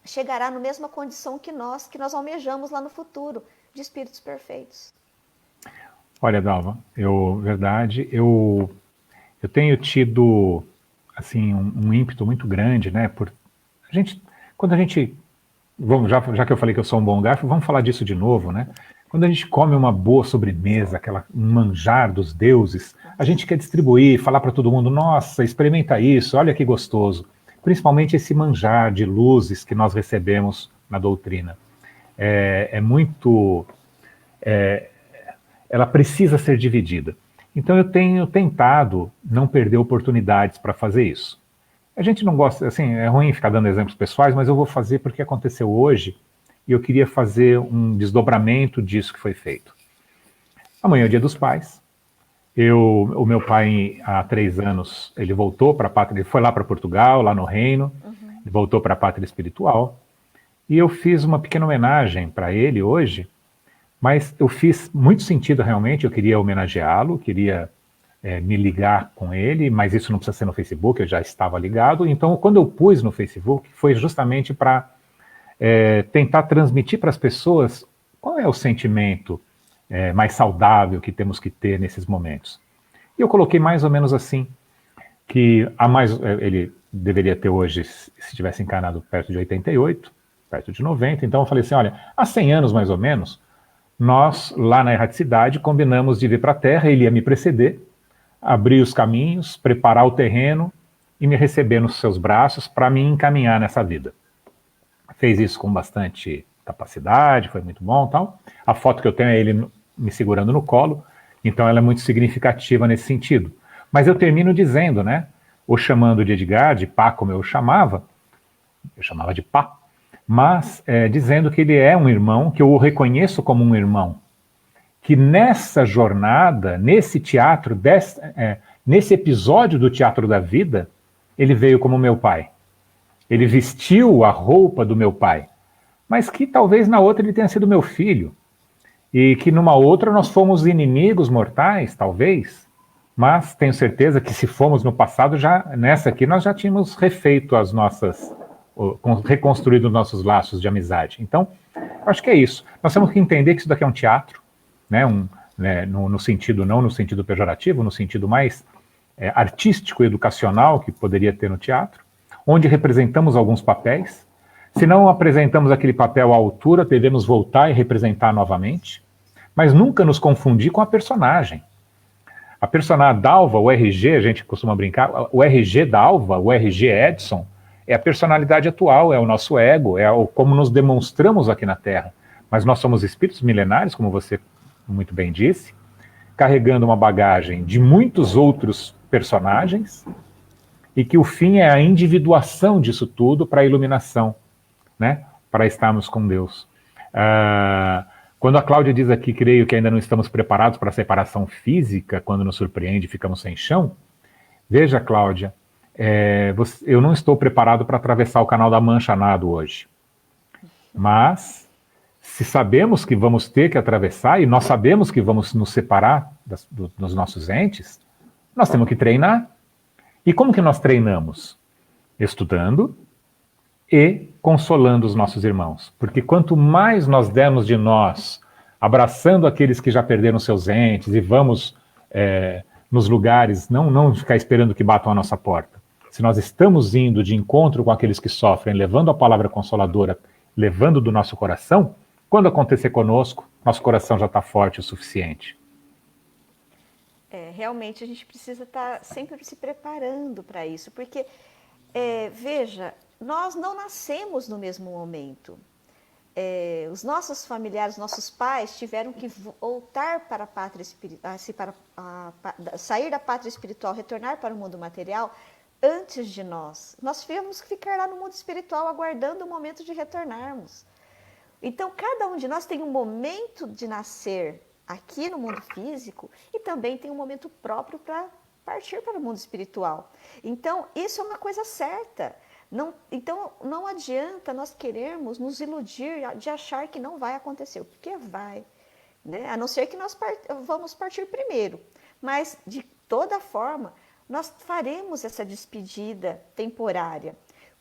chegará na mesma condição que nós almejamos lá no futuro, de espíritos perfeitos. Olha, Dalva, eu tenho tido assim um ímpeto muito grande, né? Quando a gente, já que eu falei que eu sou um bom garfo, vamos falar disso de novo, né? Quando a gente come uma boa sobremesa, um manjar dos deuses, a gente quer distribuir, falar para todo mundo: nossa, experimenta isso, olha que gostoso. Principalmente esse manjar de luzes que nós recebemos na doutrina. Ela precisa ser dividida. Então eu tenho tentado não perder oportunidades para fazer isso. A gente não gosta, assim, é ruim ficar dando exemplos pessoais, mas eu vou fazer porque aconteceu hoje e eu queria fazer um desdobramento disso que foi feito. Amanhã é o Dia dos Pais. O meu pai, há 3 anos, ele voltou para a pátria, ele foi lá para Portugal, lá no Reino, ele voltou para a pátria espiritual, e eu fiz uma pequena homenagem para ele hoje, mas eu fiz muito sentido realmente, eu queria homenageá-lo, queria me ligar com ele, mas isso não precisa ser no Facebook, eu já estava ligado. Então, quando eu pus no Facebook, foi justamente para tentar transmitir para as pessoas qual é o sentimento mais saudável que temos que ter nesses momentos. E eu coloquei mais ou menos assim, que ele deveria ter hoje, se tivesse encarnado, perto de 88, perto de 90. Então eu falei assim, olha, há 100 anos mais ou menos, nós, lá na erraticidade, combinamos de vir para a Terra, ele ia me preceder, abrir os caminhos, preparar o terreno e me receber nos seus braços para me encaminhar nessa vida. Fez isso com bastante capacidade, foi muito bom, tal. A foto que eu tenho é ele me segurando no colo, então ela é muito significativa nesse sentido. Mas eu termino dizendo, né, o chamando de Edgar, de Pá, como eu chamava de Pá, mas dizendo que ele é um irmão, que eu o reconheço como um irmão, que nessa jornada, nesse teatro, nesse episódio do Teatro da Vida, ele veio como meu pai. Ele vestiu a roupa do meu pai, mas que talvez na outra ele tenha sido meu filho, e que numa outra nós fomos inimigos mortais, talvez, mas tenho certeza que se fomos no passado, nessa aqui nós já tínhamos refeito reconstruído os nossos laços de amizade. Então, acho que é isso. Nós temos que entender que isso daqui é um teatro, né, no sentido, não no sentido pejorativo, no sentido mais artístico, educacional que poderia ter no teatro, onde representamos alguns papéis. Se não apresentamos aquele papel à altura, devemos voltar e representar novamente, mas nunca nos confundir com a personagem. A personagem Dalva, o RG, a gente costuma brincar, o RG Dalva, o RG Edson, é a personalidade atual, é o nosso ego, como nos demonstramos aqui na Terra. Mas nós somos espíritos milenares, como você muito bem disse, carregando uma bagagem de muitos outros personagens, e que o fim é a individuação disso tudo para a iluminação, né? Para estarmos com Deus. Quando a Cláudia diz aqui, creio que ainda não estamos preparados para a separação física, quando nos surpreende e ficamos sem chão, veja, Cláudia, eu não estou preparado para atravessar o Canal da Mancha a nado hoje. Mas, se sabemos que vamos ter que atravessar, e nós sabemos que vamos nos separar dos nossos entes, nós temos que treinar. E como que nós treinamos? Estudando e consolando os nossos irmãos. Porque quanto mais nós dermos de nós, abraçando aqueles que já perderam seus entes, e vamos nos lugares, não ficar esperando que batam a nossa porta. Se nós estamos indo de encontro com aqueles que sofrem, levando a palavra consoladora, levando do nosso coração, quando acontecer conosco, nosso coração já está forte o suficiente. Realmente a gente precisa estar sempre se preparando para isso, porque, veja, nós não nascemos no mesmo momento. Os nossos familiares, nossos pais tiveram que voltar para a pátria espiritual, sair da pátria espiritual, retornar para o mundo material antes de nós. Nós tivemos que ficar lá no mundo espiritual aguardando o momento de retornarmos. Então, cada um de nós tem um momento de nascer aqui no mundo físico e também tem um momento próprio para partir para o mundo espiritual. Então, isso é uma coisa certa. Então, não adianta nós querermos nos iludir de achar que não vai acontecer, porque vai, né? A não ser que nós vamos partir primeiro. Mas, de toda forma, nós faremos essa despedida temporária.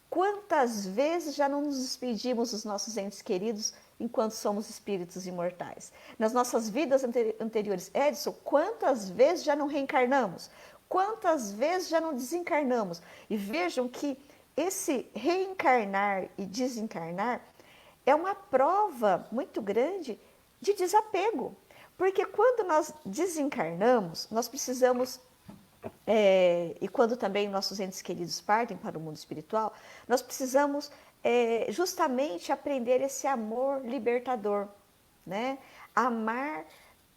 Quantas vezes já não nos despedimos dos nossos entes queridos enquanto somos espíritos imortais? Nas nossas vidas anteriores, Edson, quantas vezes já não reencarnamos? Quantas vezes já não desencarnamos? E vejam que esse reencarnar e desencarnar é uma prova muito grande de desapego. Porque quando nós desencarnamos, nós precisamos... e quando também nossos entes queridos partem para o mundo espiritual, nós precisamos justamente aprender esse amor libertador, né? Amar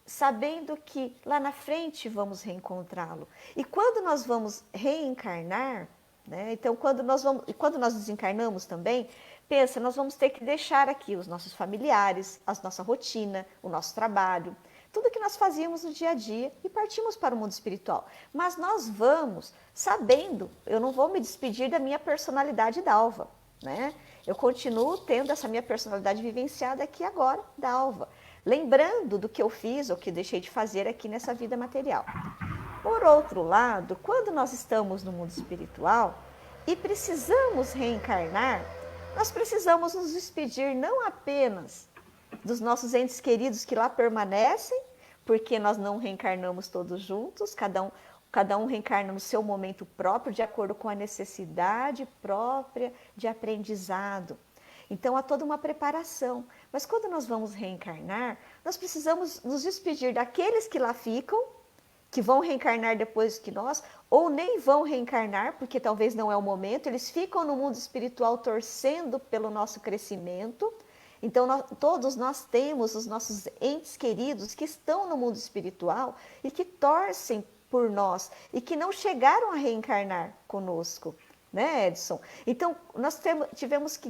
sabendo que lá na frente vamos reencontrá-lo. E quando nós vamos reencarnar, né? Então quando nós desencarnamos também, pensa, nós vamos ter que deixar aqui os nossos familiares, a nossa rotina, o nosso trabalho, tudo que nós fazíamos no dia a dia e partimos para o mundo espiritual. Mas nós vamos sabendo, eu não vou me despedir da minha personalidade Dalva, né? Eu continuo tendo essa minha personalidade vivenciada aqui agora, Dalva, lembrando do que eu fiz ou que deixei de fazer aqui nessa vida material. Por outro lado, quando nós estamos no mundo espiritual e precisamos reencarnar, nós precisamos nos despedir não apenas dos nossos entes queridos que lá permanecem, porque nós não reencarnamos todos juntos, cada um reencarna no seu momento próprio, de acordo com a necessidade própria de aprendizado. Então há toda uma preparação. Mas quando nós vamos reencarnar, nós precisamos nos despedir daqueles que lá ficam, que vão reencarnar depois que nós, ou nem vão reencarnar, porque talvez não é o momento, eles ficam no mundo espiritual torcendo pelo nosso crescimento. Então, todos nós temos os nossos entes queridos que estão no mundo espiritual e que torcem por nós e que não chegaram a reencarnar conosco, né, Edson? Então, nós tivemos que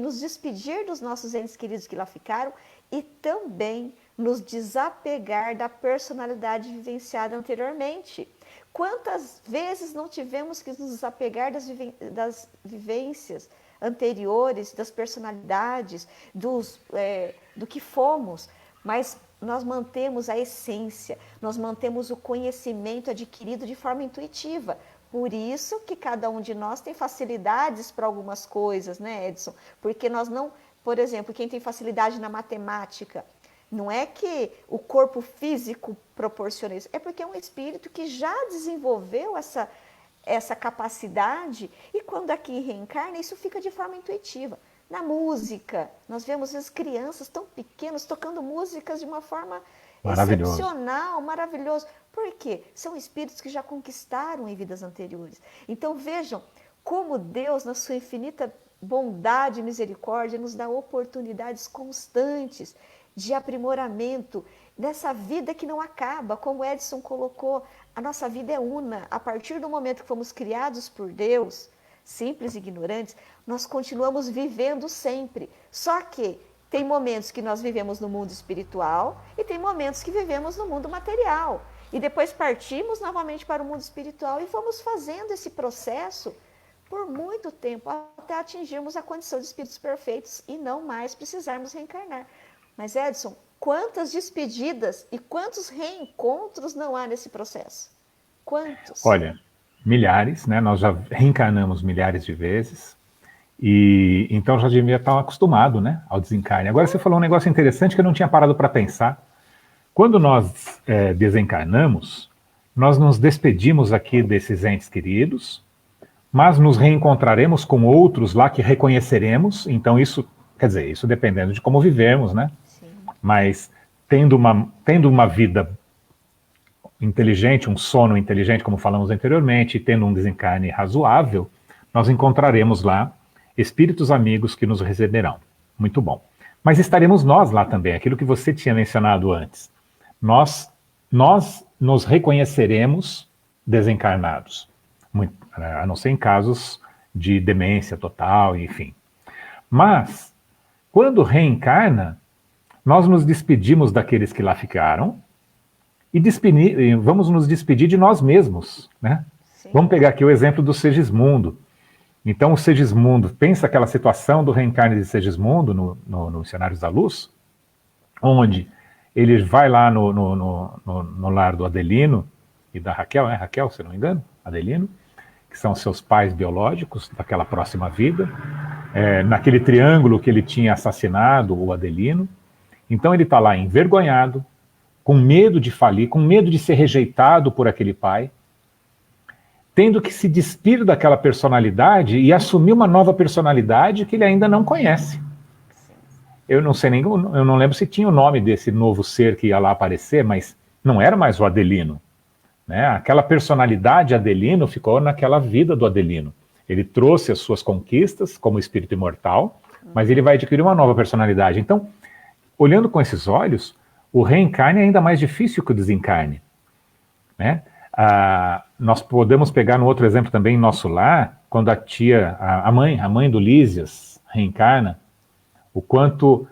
nos despedir dos nossos entes queridos que lá ficaram e também nos desapegar da personalidade vivenciada anteriormente. Quantas vezes não tivemos que nos desapegar das vivências anteriores, das personalidades, do que fomos, mas nós mantemos a essência, nós mantemos o conhecimento adquirido de forma intuitiva. Por isso que cada um de nós tem facilidades para algumas coisas, né, Edson? Porque nós não, por exemplo, quem tem facilidade na matemática, não é que o corpo físico proporciona isso, é porque é um espírito que já desenvolveu essa capacidade e quando aqui reencarna, isso fica de forma intuitiva. Na música, nós vemos as crianças tão pequenas tocando músicas de uma forma excepcional, maravilhoso. Por quê? São espíritos que já conquistaram em vidas anteriores. Então vejam como Deus, na sua infinita bondade e misericórdia, nos dá oportunidades constantes de aprimoramento nessa vida que não acaba, como Edson colocou, a nossa vida é una. A partir do momento que fomos criados por Deus, simples e ignorantes, nós continuamos vivendo sempre. Só que tem momentos que nós vivemos no mundo espiritual e tem momentos que vivemos no mundo material. E depois partimos novamente para o mundo espiritual e vamos fazendo esse processo por muito tempo, até atingirmos a condição de espíritos perfeitos e não mais precisarmos reencarnar. Mas, Edson, quantas despedidas e quantos reencontros não há nesse processo? Quantos? Olha, milhares, né? Nós já reencarnamos milhares de vezes e então já devia estar acostumado, né, ao desencarne. Agora você falou um negócio interessante que eu não tinha parado para pensar. Quando nós desencarnamos, nós nos despedimos aqui desses entes queridos, mas nos reencontraremos com outros lá que reconheceremos. Então isso, quer dizer, isso dependendo de como vivemos, né? Sim. Mas tendo uma vida inteligente, um sono inteligente, como falamos anteriormente, e tendo um desencarne razoável, nós encontraremos lá espíritos amigos que nos receberão. Muito bom. Mas estaremos nós lá também, aquilo que você tinha mencionado antes. Nós nos reconheceremos desencarnados, a não ser em casos de demência total, enfim. Mas, quando reencarna, nós nos despedimos daqueles que lá ficaram, e vamos nos despedir de nós mesmos, né? Sim. Vamos pegar aqui o exemplo do Segismundo. Então, o Segismundo, pensa aquela situação do reencarne de Segismundo no Cenários da Luz, onde ele vai lá no lar do Adelino e da Raquel, né? Raquel, se não me engano, Adelino, que são seus pais biológicos daquela próxima vida, naquele triângulo que ele tinha assassinado o Adelino. Então ele está lá envergonhado, com medo de falir, com medo de ser rejeitado por aquele pai, tendo que se despir daquela personalidade e assumir uma nova personalidade que ele ainda não conhece. Eu não lembro se tinha o nome desse novo ser que ia lá aparecer, mas não era mais o Adelino, né? Aquela personalidade Adelino ficou naquela vida do Adelino. Ele trouxe as suas conquistas como espírito imortal, mas ele vai adquirir uma nova personalidade. Então, olhando com esses olhos, o reencarne é ainda mais difícil que o desencarne, né? Nós podemos pegar no outro exemplo também em nosso lar, quando a mãe do Lísias reencarna, o quanto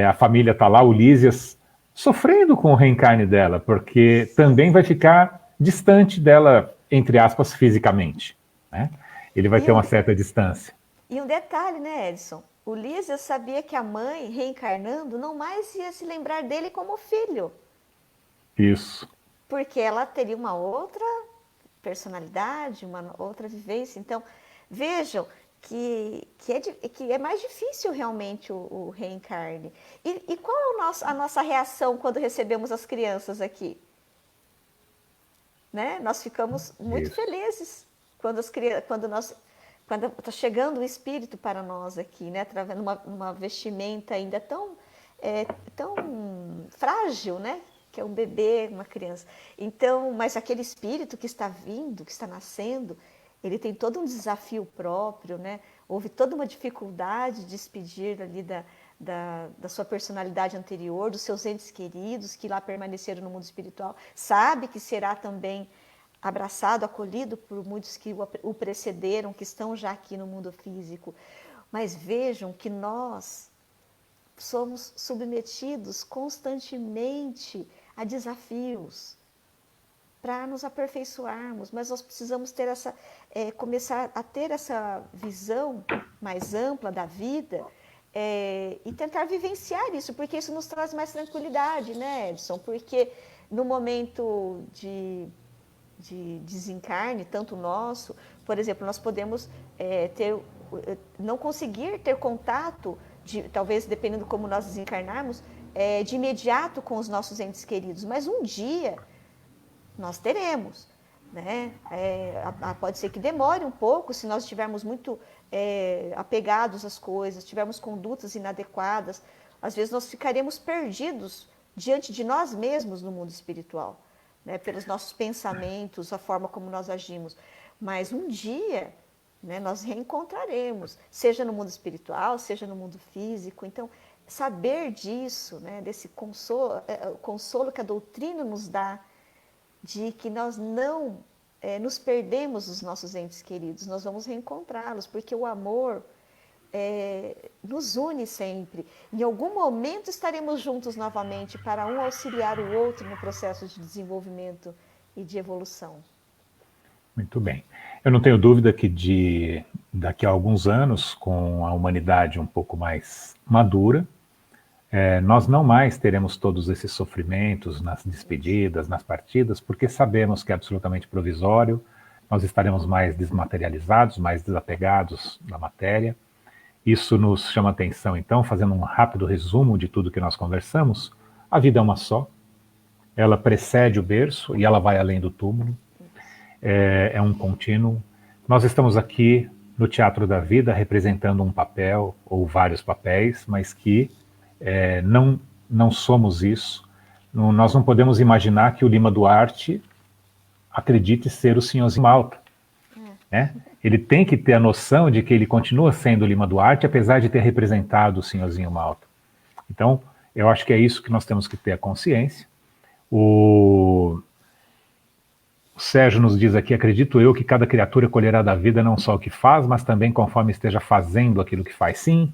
a família está lá, o Lísias, sofrendo com o reencarne dela, porque também vai ficar distante dela, entre aspas, fisicamente, né? Ele vai ter uma certa distância. E um detalhe, né, Edson? O Lísias sabia que a mãe, reencarnando, não mais ia se lembrar dele como filho. Isso. porque ela teria uma outra personalidade, uma outra vivência. Então, vejam que é mais difícil realmente o reencarne. E qual é a nossa reação quando recebemos as crianças aqui? Né? Nós ficamos muito felizes quando está chegando o espírito para nós aqui, né? Através de uma vestimenta ainda tão frágil, né? Que é um bebê, uma criança. Então, mas aquele espírito que está vindo, que está nascendo, ele tem todo um desafio próprio, né? Houve toda uma dificuldade de despedir ali da sua personalidade anterior, dos seus entes queridos que lá permaneceram no mundo espiritual. Sabe que será também abraçado, acolhido por muitos que o precederam, que estão já aqui no mundo físico. Mas vejam que nós somos submetidos constantemente a desafios para nos aperfeiçoarmos, mas nós precisamos ter começar a ter essa visão mais ampla da vida e tentar vivenciar isso, porque isso nos traz mais tranquilidade, né, Edson? Porque no momento de desencarne, tanto nosso, por exemplo, nós podemos não conseguir ter contato, talvez dependendo como nós desencarnarmos, de imediato com os nossos entes queridos, mas um dia nós teremos, né? Pode ser que demore um pouco, se nós estivermos muito apegados às coisas, tivermos condutas inadequadas, às vezes nós ficaremos perdidos diante de nós mesmos no mundo espiritual, né? Pelos nossos pensamentos, a forma como nós agimos. Mas um dia, né, nós reencontraremos, seja no mundo espiritual, seja no mundo físico. Então, saber disso, né, desse consolo que a doutrina nos dá, de que nós não nos perdemos dos nossos entes queridos, nós vamos reencontrá-los, porque o amor nos une sempre. Em algum momento estaremos juntos novamente para um auxiliar o outro no processo de desenvolvimento e de evolução. Muito bem. Eu não tenho dúvida que daqui a alguns anos, com a humanidade um pouco mais madura, nós não mais teremos todos esses sofrimentos nas despedidas, nas partidas, porque sabemos que é absolutamente provisório, nós estaremos mais desmaterializados, mais desapegados da matéria. Isso nos chama atenção, então, fazendo um rápido resumo de tudo que nós conversamos. A vida é uma só, ela precede o berço e ela vai além do túmulo, é um contínuo. Nós estamos aqui no teatro da vida representando um papel, ou vários papéis, mas que não somos isso. Nós não podemos imaginar que o Lima Duarte acredite ser o Senhorzinho Malta, né? Ele tem que ter a noção de que ele continua sendo o Lima Duarte, apesar de ter representado o Senhorzinho Malta. Então, eu acho que é isso que nós temos que ter a consciência. O Sérgio nos diz aqui: acredito eu que cada criatura colherá da vida não só o que faz, mas também conforme esteja fazendo aquilo que faz. Sim.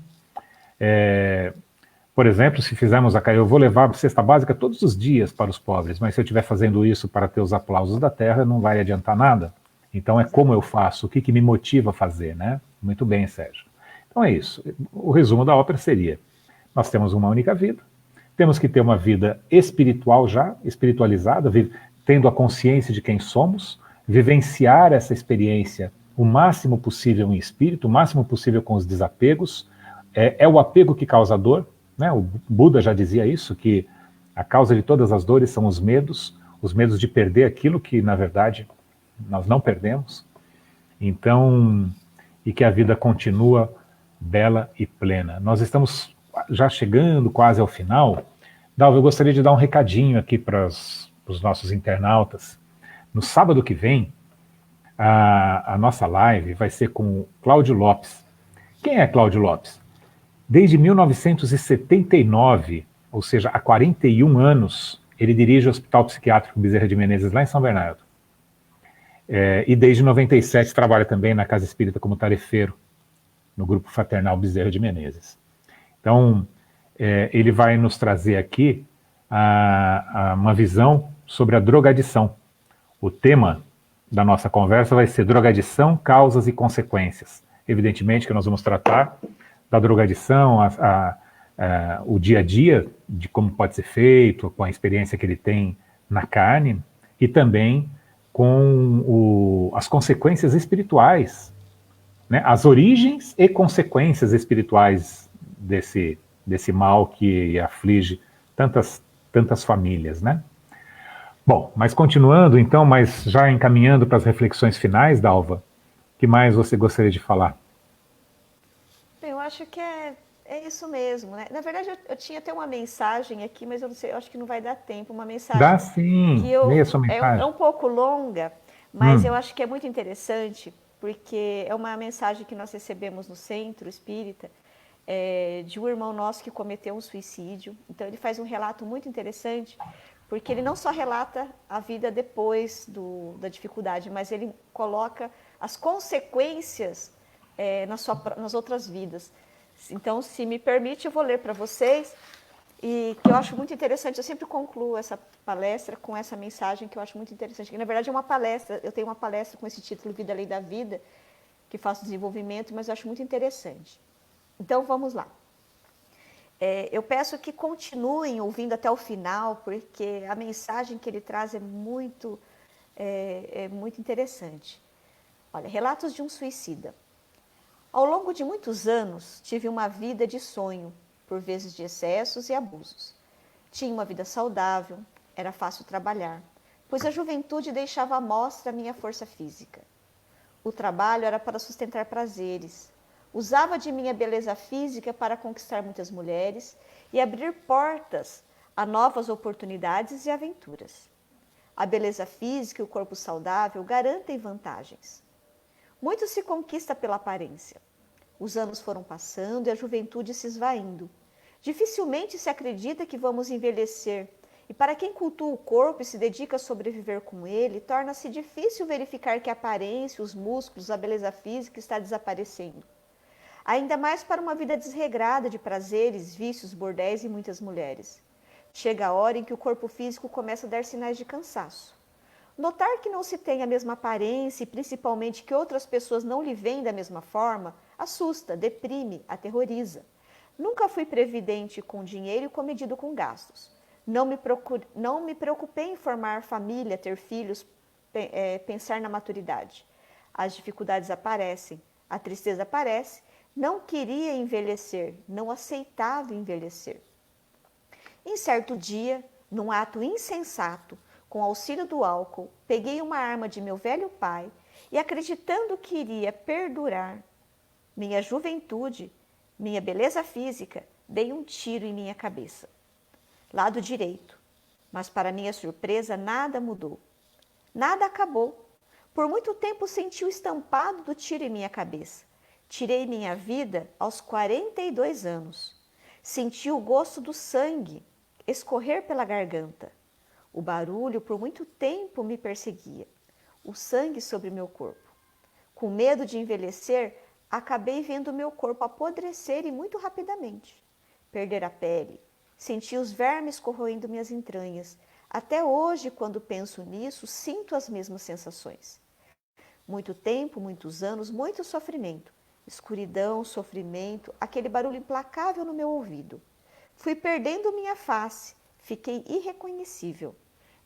Por exemplo, se fizermos eu vou levar a cesta básica todos os dias para os pobres, mas se eu estiver fazendo isso para ter os aplausos da terra, não vai adiantar nada. Então é como eu faço, o que me motiva a fazer, né? Muito bem, Sérgio. Então é isso. O resumo da ópera seria: nós temos uma única vida, temos que ter uma vida espiritual já, espiritualizada, tendo a consciência de quem somos, vivenciar essa experiência o máximo possível em espírito, o máximo possível com os desapegos. É o apego que causa dor, né? O Buda já dizia isso, que a causa de todas as dores são os medos de perder aquilo que, na verdade, nós não perdemos. Então, e que a vida continua bela e plena. Nós estamos já chegando quase ao final. Dalva, eu gostaria de dar um recadinho aqui para os nossos internautas. No sábado que vem, a nossa live vai ser com o Cláudio Lopes. Quem é Cláudio Lopes? Desde 1979, ou seja, há 41 anos, ele dirige o Hospital Psiquiátrico Bezerra de Menezes, lá em São Bernardo. E desde 97 trabalha também na Casa Espírita como tarefeiro, no Grupo Fraternal Bezerra de Menezes. Então, ele vai nos trazer aqui uma visão sobre a drogadição. O tema da nossa conversa vai ser drogadição, causas e consequências. Evidentemente que nós vamos tratar da drogadição, o dia a dia, de como pode ser feito, com a experiência que ele tem na carne, e também com as consequências espirituais, né? As origens e consequências espirituais desse mal que aflige tantas famílias, né? Bom, mas continuando então, mas já encaminhando para as reflexões finais, Dalva, o que mais você gostaria de falar? Bem, eu acho que é isso mesmo, né? Na verdade, eu tinha até uma mensagem aqui, mas eu não sei, eu acho que não vai dar tempo. Uma mensagem Dá sim, que leia sua é mensagem. um pouco longa, mas eu acho que é muito interessante, porque é uma mensagem que nós recebemos no Centro Espírita, de um irmão nosso que cometeu um suicídio. Então, ele faz um relato muito interessante, porque ele não só relata a vida depois da dificuldade, mas ele coloca as consequências nas outras vidas. Então, se me permite, eu vou ler para vocês, e que eu acho muito interessante. Eu sempre concluo essa palestra com essa mensagem que eu acho muito interessante, que na verdade é uma palestra, eu tenho uma palestra com esse título, Vida Além da Vida, que faço desenvolvimento, mas eu acho muito interessante. Então, vamos lá. Eu peço que continuem ouvindo até o final, porque a mensagem que ele traz é muito interessante. Olha, relatos de um suicida. Ao longo de muitos anos, tive uma vida de sonho, por vezes de excessos e abusos. Tinha uma vida saudável, era fácil trabalhar, pois a juventude deixava à mostra a minha força física. O trabalho era para sustentar prazeres. Usava de minha beleza física para conquistar muitas mulheres e abrir portas a novas oportunidades e aventuras. A beleza física e o corpo saudável garantem vantagens. Muito se conquista pela aparência. Os anos foram passando e a juventude se esvaindo. Dificilmente se acredita que vamos envelhecer, e para quem cultua o corpo e se dedica a sobreviver com ele, torna-se difícil verificar que a aparência, os músculos, a beleza física está desaparecendo. Ainda mais para uma vida desregrada de prazeres, vícios, bordéis e muitas mulheres. Chega a hora em que o corpo físico começa a dar sinais de cansaço. Notar que não se tem a mesma aparência e principalmente que outras pessoas não lhe veem da mesma forma, assusta, deprime, aterroriza. Nunca fui previdente com dinheiro e comedido com gastos. Não me preocupei em formar família, ter filhos, pensar na maturidade. As dificuldades aparecem, a tristeza aparece. Não queria envelhecer, não aceitava envelhecer. Em certo dia, num ato insensato, com auxílio do álcool, peguei uma arma de meu velho pai e, acreditando que iria perdurar minha juventude, minha beleza física, dei um tiro em minha cabeça. Lado direito. Mas, para minha surpresa, nada mudou. Nada acabou. Por muito tempo senti o estampado do tiro em minha cabeça. Tirei minha vida aos 42 anos. Senti o gosto do sangue escorrer pela garganta. O barulho por muito tempo me perseguia. O sangue sobre meu corpo. Com medo de envelhecer, acabei vendo meu corpo apodrecer e muito rapidamente. Perder a pele. Senti os vermes corroendo minhas entranhas. Até hoje, quando penso nisso, sinto as mesmas sensações. Muito tempo, muitos anos, muito sofrimento. Escuridão, sofrimento, aquele barulho implacável no meu ouvido. Fui perdendo minha face, fiquei irreconhecível.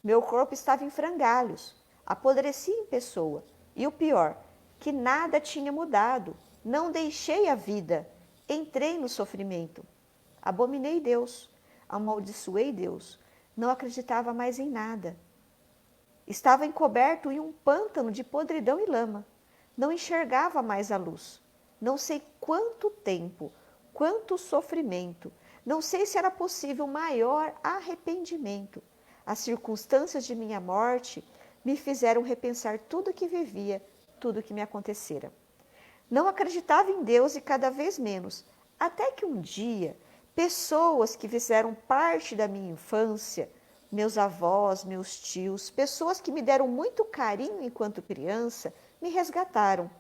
Meu corpo estava em frangalhos, apodreci em pessoa. E o pior, que nada tinha mudado. Não deixei a vida, entrei no sofrimento. Abominei Deus, amaldiçoei Deus, não acreditava mais em nada. Estava encoberto em um pântano de podridão e lama. Não enxergava mais a luz. Não sei quanto tempo, quanto sofrimento. Não sei se era possível maior arrependimento. As circunstâncias de minha morte me fizeram repensar tudo o que vivia, tudo o que me acontecera. Não acreditava em Deus e cada vez menos, até que um dia, pessoas que fizeram parte da minha infância, meus avós, meus tios, pessoas que me deram muito carinho enquanto criança, me resgataram.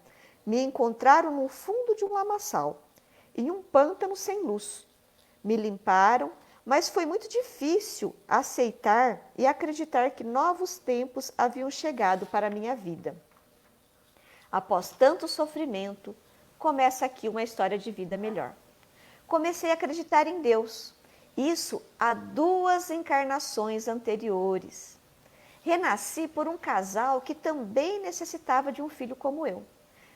Me encontraram no fundo de um lamaçal, em um pântano sem luz. Me limparam, mas foi muito difícil aceitar e acreditar que novos tempos haviam chegado para a minha vida. Após tanto sofrimento, começa aqui uma história de vida melhor. Comecei a acreditar em Deus. Isso há 2 encarnações anteriores. Renasci por um casal que também necessitava de um filho como eu.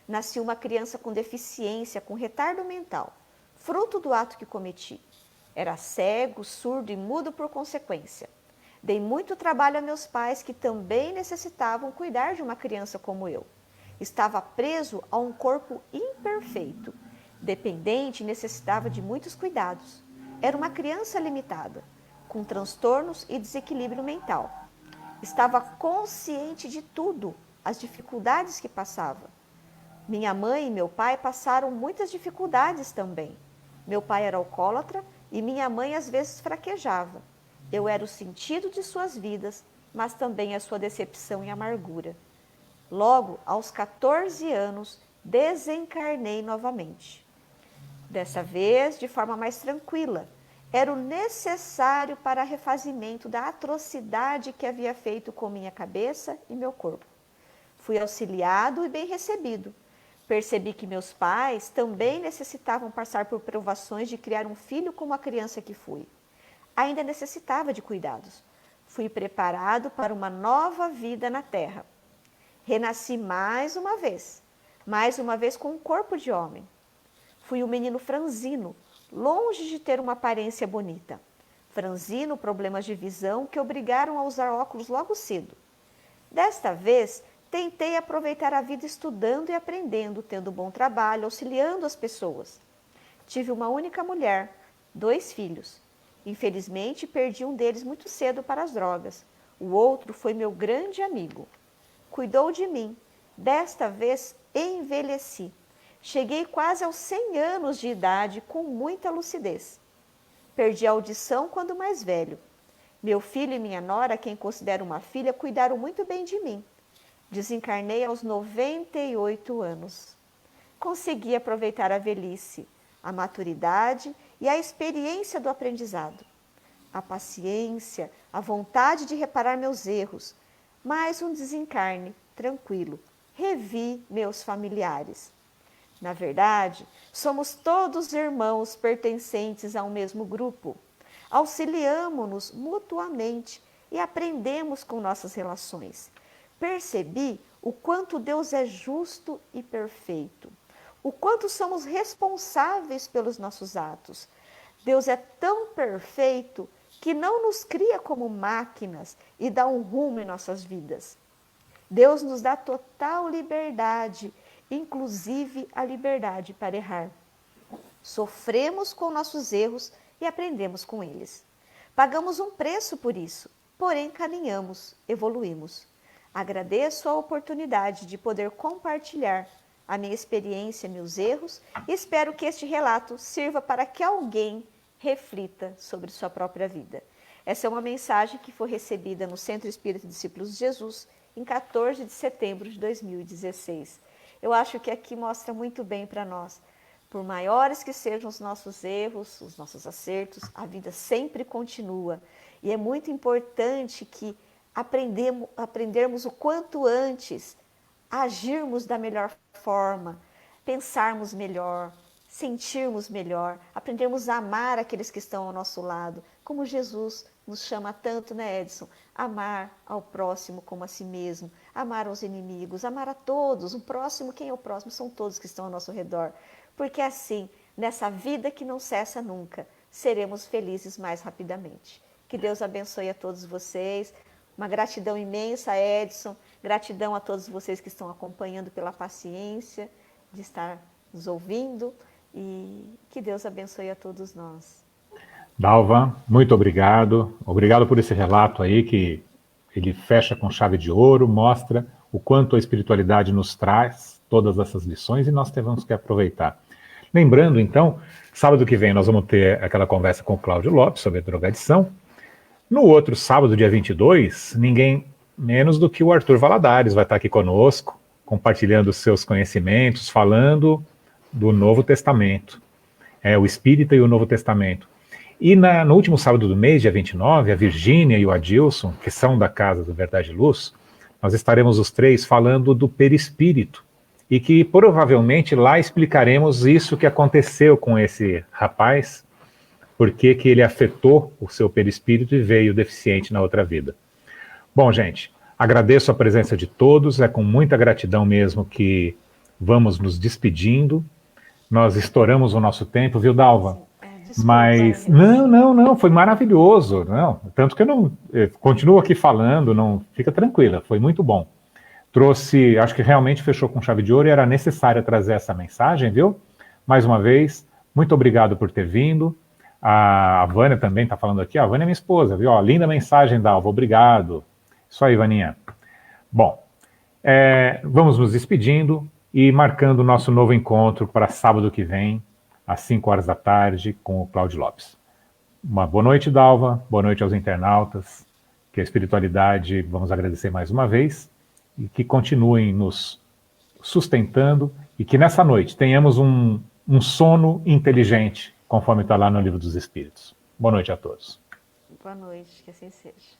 Nasci uma criança com deficiência, com retardo mental, fruto do ato que cometi. Era cego, surdo e mudo por consequência. Dei muito trabalho a meus pais que também necessitavam cuidar de uma criança como eu. Estava preso a um corpo imperfeito. Dependente e necessitava de muitos cuidados. Era uma criança limitada, com transtornos e desequilíbrio mental. Estava consciente de tudo, as dificuldades que passava. Minha mãe e meu pai passaram muitas dificuldades também. Meu pai era alcoólatra e minha mãe às vezes fraquejava. Eu era o sentido de suas vidas, mas também a sua decepção e amargura. Logo, aos 14 anos, desencarnei novamente. Dessa vez, de forma mais tranquila. Era o necessário para refazimento da atrocidade que havia feito com minha cabeça e meu corpo. Fui auxiliado e bem recebido. Percebi que meus pais também necessitavam passar por provações de criar um filho como a criança que fui. Ainda necessitava de cuidados. Fui preparado para uma nova vida na Terra. Renasci mais uma vez com um corpo de homem. Fui um menino franzino, longe de ter uma aparência bonita. Franzino, problemas de visão que obrigaram a usar óculos logo cedo. Desta vez, tentei aproveitar a vida estudando e aprendendo, tendo bom trabalho, auxiliando as pessoas. Tive uma única mulher, 2 filhos. Infelizmente, perdi um deles muito cedo para as drogas. O outro foi meu grande amigo. Cuidou de mim. Desta vez, envelheci. Cheguei quase aos 100 anos de idade com muita lucidez. Perdi a audição quando mais velho. Meu filho e minha nora, quem considero uma filha, cuidaram muito bem de mim. Desencarnei aos 98 anos. Consegui aproveitar a velhice, a maturidade e a experiência do aprendizado. A paciência, a vontade de reparar meus erros. Mais um desencarne, tranquilo. Revi meus familiares. Na verdade, somos todos irmãos pertencentes ao mesmo grupo. Auxiliamo-nos mutuamente e aprendemos com nossas relações. Percebi o quanto Deus é justo e perfeito, o quanto somos responsáveis pelos nossos atos. Deus é tão perfeito que não nos cria como máquinas e dá um rumo em nossas vidas. Deus nos dá total liberdade, inclusive a liberdade para errar. Sofremos com nossos erros e aprendemos com eles. Pagamos um preço por isso, porém caminhamos, evoluímos. Agradeço a oportunidade de poder compartilhar a minha experiência, meus erros, e espero que este relato sirva para que alguém reflita sobre sua própria vida. Essa é uma mensagem que foi recebida no Centro Espírita Discípulos de Jesus em 14 de setembro de 2016. Eu acho que aqui mostra muito bem para nós. Por maiores que sejam os nossos erros, os nossos acertos, a vida sempre continua. E é muito importante que aprendermos o quanto antes, agirmos da melhor forma, pensarmos melhor, sentirmos melhor, aprendermos a amar aqueles que estão ao nosso lado, como Jesus nos chama tanto, né, Edson? Amar ao próximo como a si mesmo, amar aos inimigos, amar a todos. O próximo, quem é o próximo? São todos que estão ao nosso redor. Porque assim, nessa vida que não cessa nunca, seremos felizes mais rapidamente. Que Deus abençoe a todos vocês. Uma gratidão imensa, Edson. Gratidão a todos vocês que estão acompanhando pela paciência de estar nos ouvindo. E que Deus abençoe a todos nós. Dalva, muito obrigado. Obrigado por esse relato aí, que ele fecha com chave de ouro, mostra o quanto a espiritualidade nos traz todas essas lições e nós temos que aproveitar. Lembrando, então, sábado que vem nós vamos ter aquela conversa com o Cláudio Lopes sobre a drogadição. No outro sábado, dia 22, ninguém menos do que o Arthur Valadares vai estar aqui conosco, compartilhando os seus conhecimentos, falando do Novo Testamento, o Espírita e o Novo Testamento. E no último sábado do mês, dia 29, a Virgínia e o Adilson, que são da Casa do Verdade e Luz, nós estaremos os três falando do perispírito, e que provavelmente lá explicaremos isso que aconteceu com esse rapaz, porque que ele afetou o seu perispírito e veio deficiente na outra vida. Bom, gente, Agradeço a presença de todos, é com muita gratidão mesmo que vamos nos despedindo. Nós estouramos o nosso tempo, viu, Dalva? Desculpa, Mas, não, foi maravilhoso. Não, tanto que eu não continuo aqui falando, não, fica tranquila, foi muito bom. Trouxe, acho que realmente fechou com chave de ouro e era necessário trazer essa mensagem, viu? Mais uma vez, muito obrigado por ter vindo. A Vânia também está falando aqui. A Vânia é minha esposa, viu? Ó, linda mensagem, Dalva, obrigado. Isso aí, Vaninha. Bom, vamos nos despedindo e marcando o nosso novo encontro para sábado que vem, às 5 horas da tarde, com o Cláudio Lopes. Uma boa noite, Dalva. Boa noite aos internautas. Que a espiritualidade, vamos agradecer mais uma vez, e que continuem nos sustentando e que nessa noite tenhamos um sono inteligente, conforme está lá no Livro dos Espíritos. Boa noite a todos. Boa noite, que assim seja.